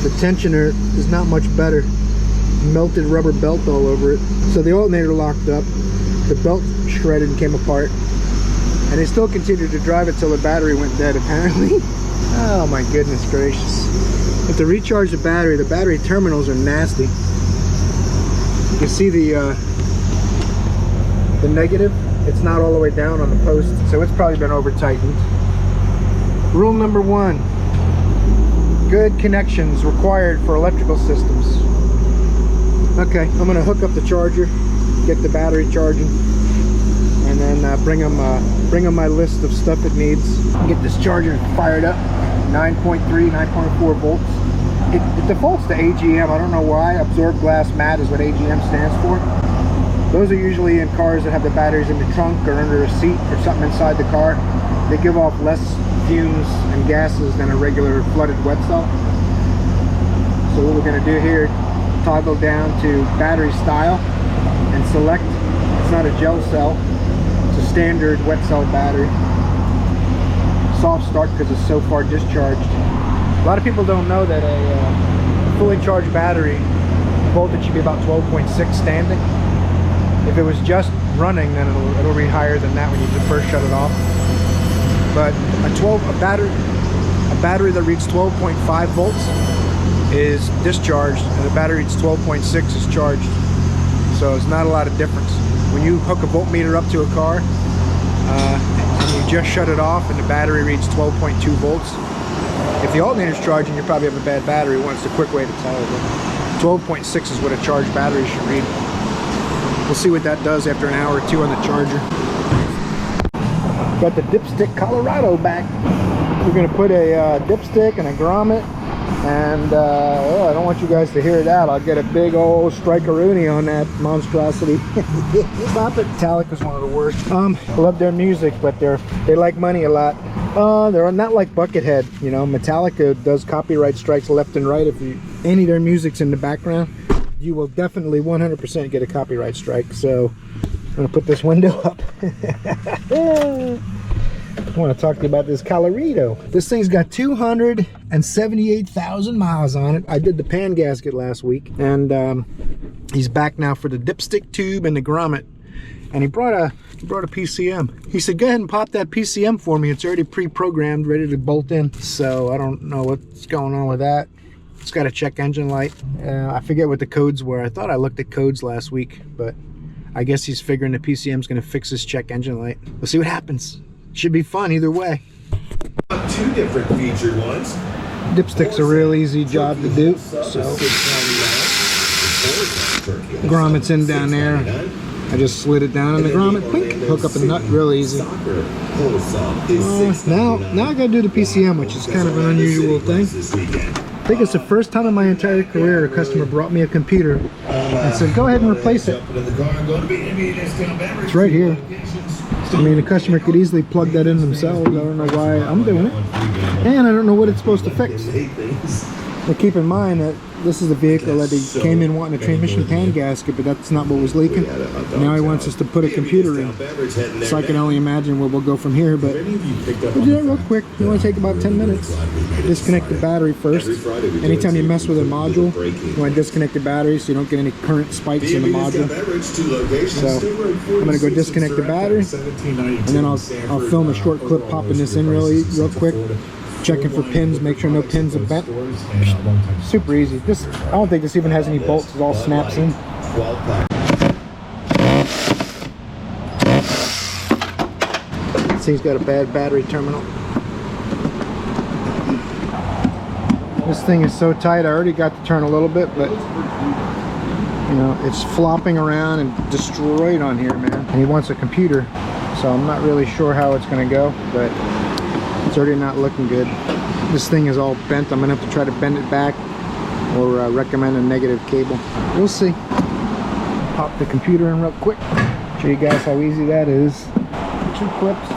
The tensioner is not much better. Melted rubber belt all over it. So the alternator locked up. The belt shredded and came apart. And they still continued to drive it till the battery went dead, apparently. Oh my goodness gracious. But to recharge the battery terminals are nasty. You can see the negative. It's not all the way down on the post, so it's probably been over tightened. Rule number 1. Good connections required for electrical systems. Okay, I'm gonna hook up the charger, get the battery charging, and then bring them my list of stuff it needs. Get this charger fired up. 9.3, 9.4 volts. It defaults to AGM. I don't know why. Absorbed glass mat is what AGM stands for. Those are usually in cars that have the batteries in the trunk or under a seat or something inside the car. They give off less fumes and gases than a regular flooded wet cell. So what we're going to do here, toggle down to battery style and select. It's not a gel cell. It's a standard wet cell battery. Soft start because it's so far discharged. A lot of people don't know that a fully charged battery voltage should be about 12.6 standing. If it was just running, then it'll read higher than that when you first shut it off. But a battery that reads 12.5 volts is discharged, and the battery reads 12.6 is charged. So it's not a lot of difference. When you hook a voltmeter up to a car and you just shut it off and the battery reads 12.2 volts, if the alternator's charging, you probably have a bad battery. It's a quick way to tell it. 12.6 is what a charged battery should read. We'll see what that does after an hour or two on the charger. Got the dipstick Colorado back. We're going to put a dipstick and a grommet, and oh, I don't want you guys to hear it out. I'll get a big old strikeroonie on that monstrosity. Stop it. Metallica's one of the worst. I love their music, but they like money a lot. They're not like Buckethead, you know. Metallica does copyright strikes left and right. If any of their music's in the background, you will definitely 100% get a copyright strike. So I'm gonna put this window up. I want to talk to you about this Colorado. This thing's got 278,000 miles on it. I did the pan gasket last week, and he's back now for the dipstick tube and the grommet. and he brought a PCM. He said, go ahead and pop that PCM for me. It's already pre-programmed, ready to bolt in. So I don't know what's going on with that. It's got a check engine light. I forget what the codes were. I thought I looked at codes last week, but I guess he's figuring the PCM's gonna fix his check engine light. We'll see what happens. Should be fun either way. Two different featured ones. Dipstick's a real easy job to do. So grommets in down there. I just slid it down in the grommet, blink, hook up a nut, real easy. Now I gotta do the PCM, which is kind of an unusual thing. I think it's the first time in my entire career a customer brought me a computer and said, go ahead and replace it. It's right here. I mean, the customer could easily plug that in themselves. I don't know why I'm doing it. And I don't know what it's supposed to fix. But keep in mind that this is a vehicle that he came in wanting a transmission pan gasket, but that's not what was leaking. Now he wants us to put a computer in. So I can only imagine where we'll go from here, but we'll do that real quick. You want to take about 10 minutes. Disconnect the battery first. Anytime you mess with a module, you want to disconnect the battery so you don't get any current spikes in the module. So I'm going to go disconnect the battery, and then I'll film a short clip popping this in real quick. Checking for pins, make sure no pins are bent. Super easy. I don't think this even has any bolts. It all snaps in. This thing's got a bad battery terminal. This thing is so tight. I already got to turn a little bit, but you know, it's flopping around and destroyed on here, man. And he wants a computer, so I'm not really sure how it's going to go, but it's already not looking good. This thing is all bent. I'm gonna have to try to bend it back or recommend a negative cable. We'll see. Pop the computer in real quick. Show you guys how easy that is. 2 clips.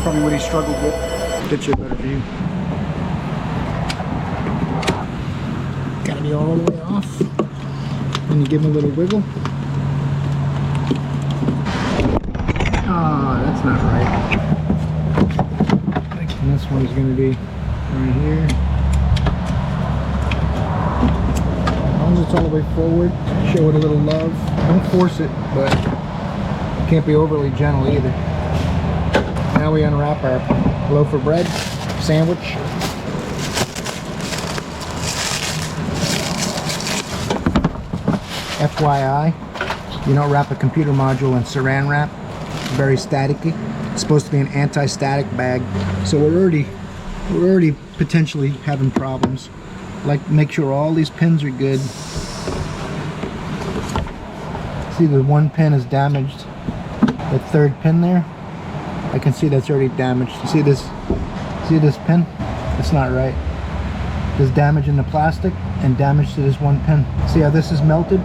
Probably what he struggled with. Get you a better view. Gotta be all the way off. And you give him a little wiggle. That's not right. And this one's going to be right here. As long as it's all the way forward, show it a little love. Don't force it, but it can't be overly gentle either. Now we unwrap our loaf of bread sandwich. FYI, you don't wrap a computer module in saran wrap. Very staticky. It's supposed to be an anti-static bag, so we're already potentially having problems. Like, make sure all these pins are good. See, the one pin is damaged. The third pin there, I can see that's already damaged. See this pin? It's not right. There's damage in the plastic and damage to this one pin. See how this is melted?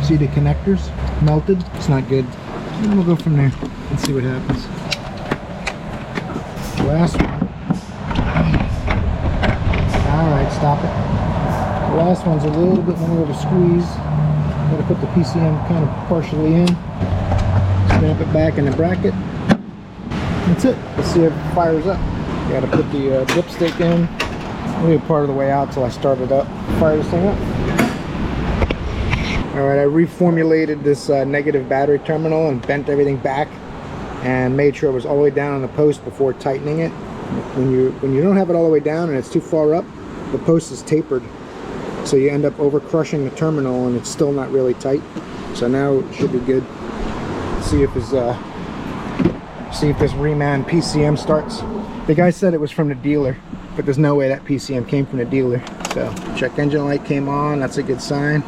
See the connectors melted? It's not good. And we'll go from there and see what happens. Last one. Alright, stop it. The last one's a little bit more of a squeeze. Gotta put the PCM kind of partially in. Snap it back in the bracket. That's it. Let's see if it fires up. Gotta put the dipstick in. Maybe part of the way out till I start it up. Fire this thing up. Alright, I reformulated this negative battery terminal and bent everything back and made sure it was all the way down on the post before tightening it. When you don't have it all the way down and it's too far up, the post is tapered. So you end up over crushing the terminal and it's still not really tight. So now it should be good. See if this reman PCM starts. The guy said it was from the dealer, but there's no way that PCM came from the dealer. So check engine light came on, that's a good sign.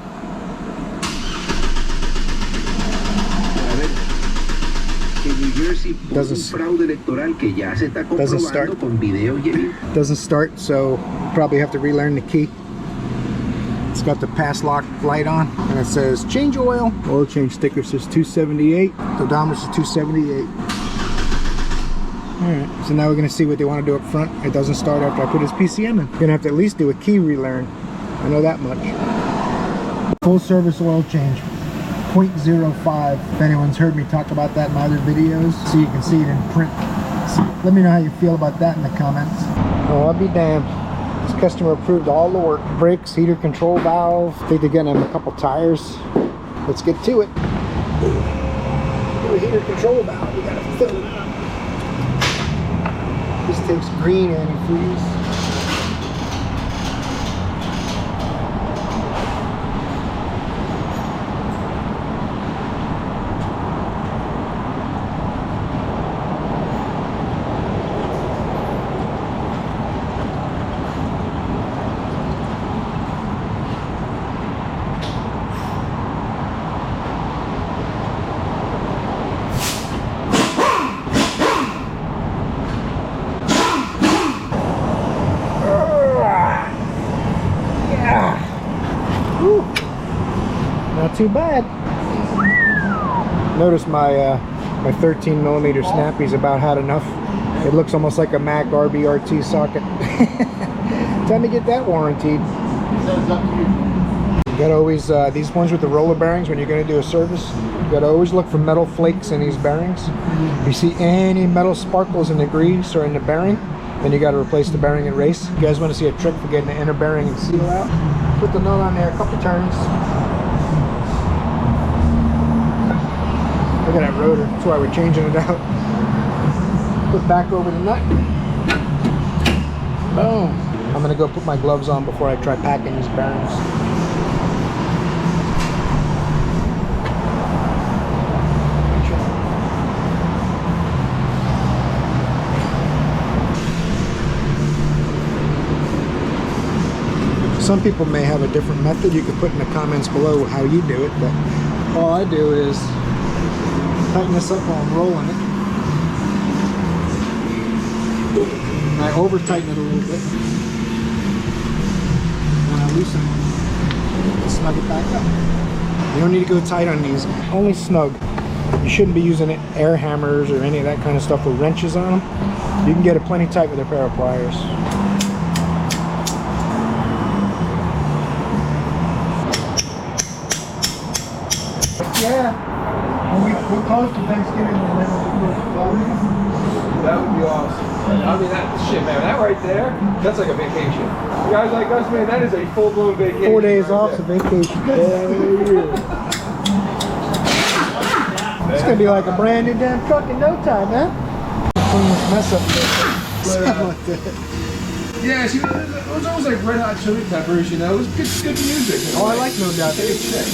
Doesn't start, so you probably have to relearn the key. It's got the pass lock light on, and it says change oil. Oil change sticker says 278. The odometer says 278. Alright, so now we're going to see what they want to do up front. It doesn't start after I put his PCM in. Going to have to at least do a key relearn. I know that much. Full service oil change. 0.05. If anyone's heard me talk about that in my other videos, so you can see it in print. So let me know how you feel about that in the comments. Oh, I'll be damned. This customer approved all the work. Brakes, heater control valve. I think they're getting him a couple tires. let's get to it. The heater control valve, we gotta fill it up. This takes green antifreeze. Not too bad. Notice my my 13mm snappy's about had enough. It looks almost like a Mac RBRT socket. Time to get that warranted. You gotta always these ones with the roller bearings, when you're gonna do a service, you gotta always look for metal flakes in these bearings. If you see any metal sparkles in the grease or in the bearing, then you gotta replace the bearing and race. You guys want to see a trick for getting the inner bearing and seal out? Put the nut on there a couple turns. Look at that rotor, that's why we're changing it out. Put back over the nut. Boom. I'm gonna go put my gloves on before I try packing these bearings. Some people may have a different method. You can put in the comments below how you do it, but all I do is tighten this up while I'm rolling it. And I over tighten it a little bit. And I loosen it and snug it back up. You don't need to go tight on these, only snug. You shouldn't be using air hammers or any of that kind of stuff with wrenches on them. You can get it plenty tight with a pair of pliers. Yeah. We're close to Thanksgiving and then that would be awesome. I mean, that shit, man, that right there, that's like a vacation. Guys like us, man, that is a full-blown vacation. 4 days right off there. is a vacation. It's gonna be like a brand new damn truck in no time, man. Clean this mess up a bit. Something like that. Yeah, see, it was almost like Red Hot Chili Peppers, you know. It was good music. Oh, I like No Doubt. Good shit.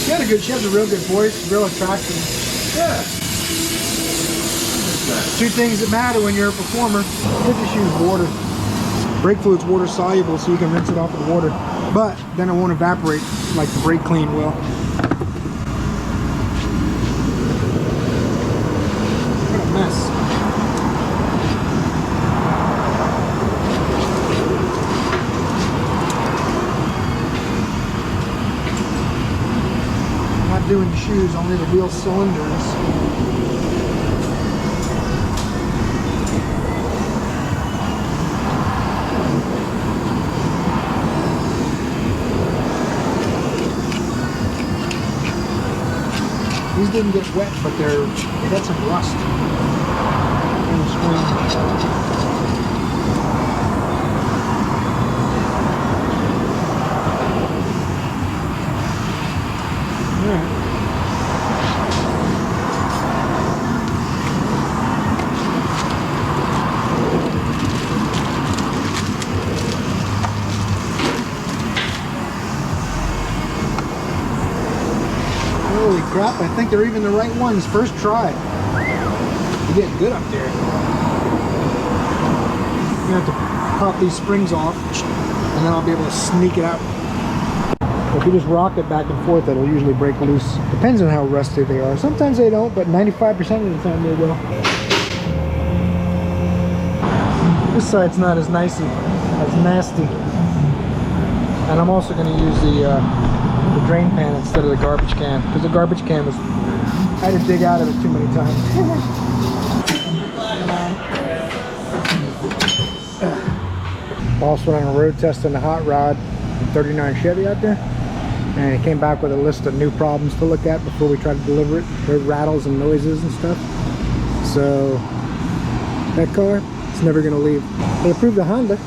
She had a good, she has a real good voice, real attractive. Yeah. Two things that matter when you're a performer. You just use water. Brake fluid's water soluble, so you can rinse it off with water. But then it won't evaporate like the brake clean will. What a mess. Not doing the shoes, only the wheel cylinders. These didn't get wet, but they got some rust in the screen. Alright. Holy crap, I think they're even the right ones. First try. You're getting good up there. You have to pop these springs off, and then I'll be able to sneak it out. If you just rock it back and forth, it'll usually break loose. Depends on how rusty they are. Sometimes they don't, but 95% of the time they will. This side's not as nicey, as nasty. And I'm also going to use the drain pan instead of the garbage can, because the garbage can was, I had to dig out of it too many times. Also on a road test on the hot rod, 39 Chevy out there, and he came back with a list of new problems to look at before we try to deliver it. There are rattles and noises and stuff. So that car, it's never going to leave. They approved the Honda,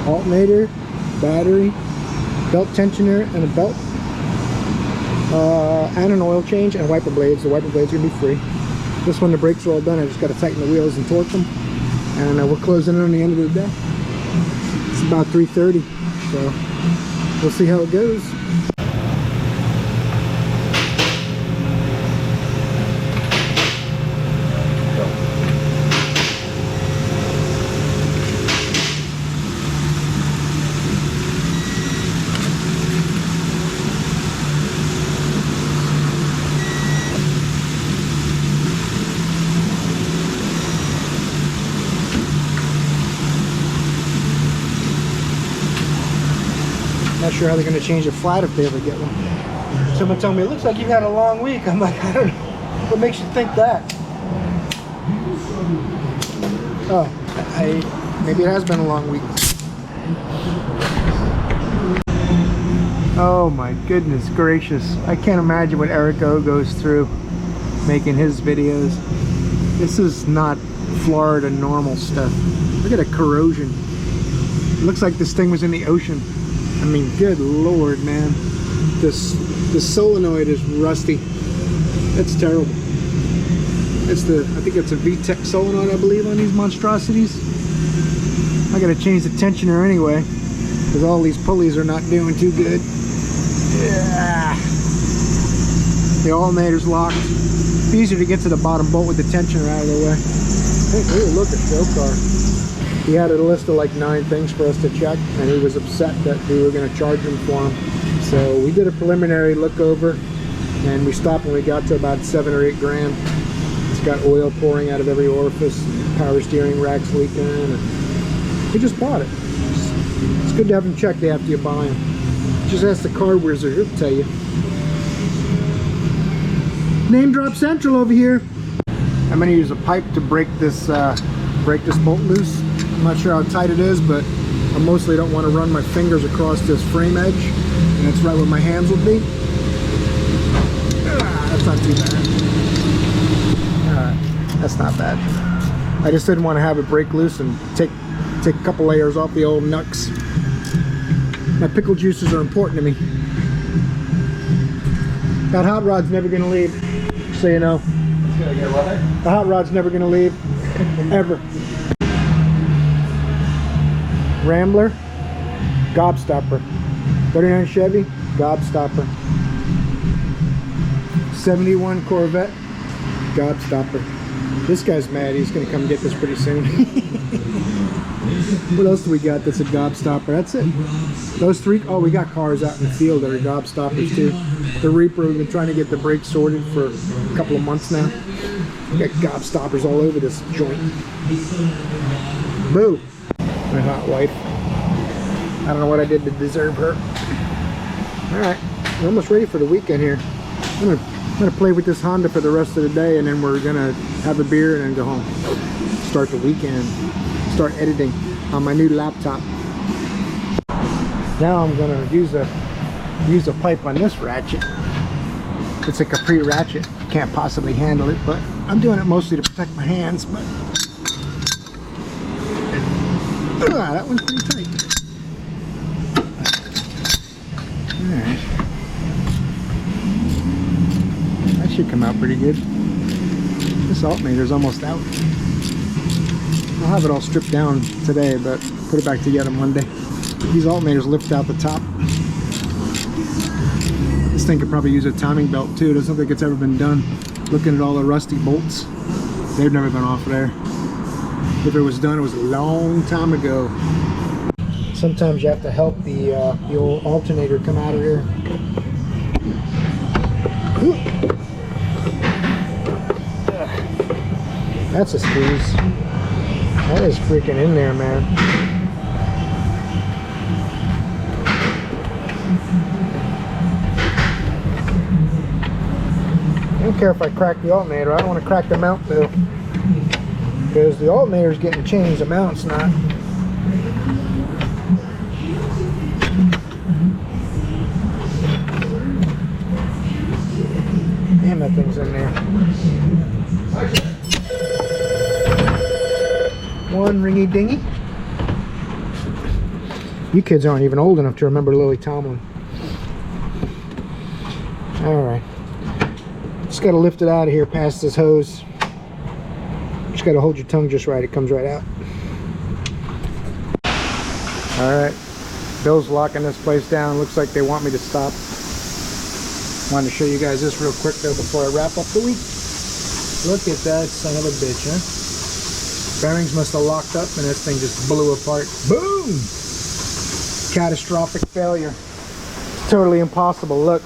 alternator, battery, belt tensioner, and a belt. and an oil change and wiper blades. The wiper blades are gonna be free. This one, the brakes are all done. I just got to tighten the wheels and torque them, and we're closing in on the end of the day. It's about 3:30, so we'll see how it goes. Not sure how they're going to change a flat if they ever get one. Someone told me, it looks like you've had a long week. I'm like, I don't know. What makes you think that? Oh, maybe it has been a long week. Oh my goodness gracious. I can't imagine what Eric O goes through making his videos. This is not Florida normal stuff. Look at the corrosion. It looks like this thing was in the ocean. I mean, good lord, man. This solenoid is rusty. That's terrible. It's I think it's a VTEC solenoid, I believe, on these monstrosities. I gotta change the tensioner anyway, because all these pulleys are not doing too good. Yeah. The alternator's locked. It's easier to get to the bottom bolt with the tensioner out of the way. Hey, look at show car. He had a list of like 9 things for us to check, and he was upset that we were going to charge him for them. So we did a preliminary look over, and we stopped when we got to about 7 or 8 grand. It's got oil pouring out of every orifice, power steering rack's leaking, and we just bought it. It's good to have them checked after you buy them. Just ask the car wizard, he'll tell you. Name drop central over here. I'm going to use a pipe to break this bolt loose. I'm not sure how tight it is, but I mostly don't want to run my fingers across this frame edge, and that's right where my hands will be. That's not too bad. That's not bad. I just didn't want to have it break loose and take a couple layers off the old nuts. My pickle juices are important to me. That hot rod's never going to leave, so you know. It's gonna get what? The hot rod's never going to leave, ever. Rambler, gobstopper. 39 Chevy, gobstopper. 71 Corvette, gobstopper. This guy's mad. He's going to come get this pretty soon. What else do we got that's a gobstopper? That's it. Those 3. Oh, we got cars out in the field that are gobstoppers too. The Reaper, we've been trying to get the brakes sorted for a couple of months now. We got gobstoppers all over this joint. Boo! My hot wife. I don't know what I did to deserve her. Alright, we're almost ready for the weekend here. I'm gonna play with this Honda for the rest of the day, and then we're gonna have a beer and then go home. Start the weekend. Start editing on my new laptop. Now I'm gonna use a pipe on this ratchet. It's a Capri ratchet. Can't possibly handle it, but I'm doing it mostly to protect my hands. But that one's pretty tight. Alright. That should come out pretty good. This alternator's almost out. I'll have it all stripped down today, but put it back together Monday. These alternators lift out the top. This thing could probably use a timing belt too. It doesn't think it's ever been done. Looking at all the rusty bolts, they've never been off there. If it was done, it was a long time ago. Sometimes you have to help the old alternator come out of here. That's a squeeze. That is freaking in there, man. I don't care if I crack the alternator. I don't want to crack the mount though, because the alternator's getting changed, the mount's not. Damn, that thing's in there. One ringy dingy. You kids aren't even old enough to remember Lily Tomlin. All right. Just got to lift it out of here past this hose. Just got to hold your tongue just right. It comes right out. All right. Bill's locking this place down. Looks like they want me to stop. Wanted to show you guys this real quick though before I wrap up the week. Look at that son of a bitch, huh? Bearings must have locked up and this thing just blew apart. Boom! Catastrophic failure. Totally impossible. Look.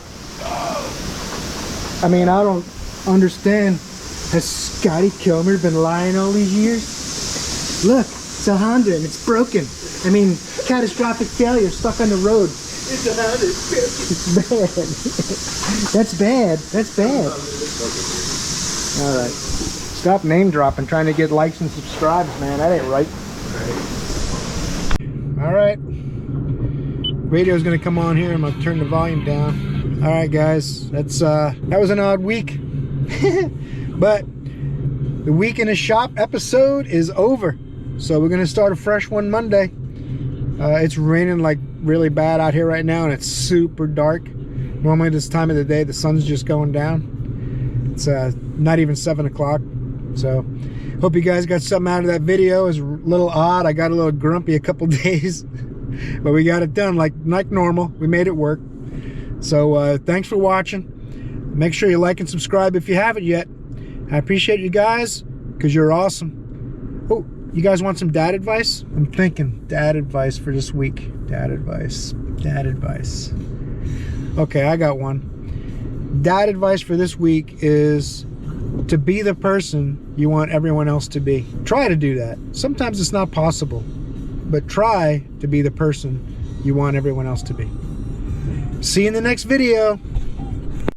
I mean, I don't understand. Has Scotty Kilmer been lying all these years? Look, it's a Honda and it's broken. I mean, catastrophic failure, stuck on the road. It's a Honda. It's bad. That's bad. That's bad. All right. Stop name dropping, trying to get likes and subscribes, man. That ain't right. All right. Radio's gonna come on here. I'm gonna turn the volume down. All right, guys. That's that was an odd week, but the week in a shop episode is over. So we're gonna start a fresh one Monday. It's raining like really bad out here right now, and it's super dark. Normally this time of the day the sun's just going down. It's not even 7 o'clock. So hope you guys got something out of that video. It was a little odd. I got a little grumpy a couple days, but we got it done like normal. We made it work. So thanks for watching. Make sure you like and subscribe if you haven't yet. I appreciate you guys because you're awesome. Oh, you guys want some dad advice? I'm thinking dad advice for this week. Dad advice. Dad advice. Okay, I got one. Dad advice for this week is to be the person you want everyone else to be. Try to do that. Sometimes it's not possible, but try to be the person you want everyone else to be. See you in the next video.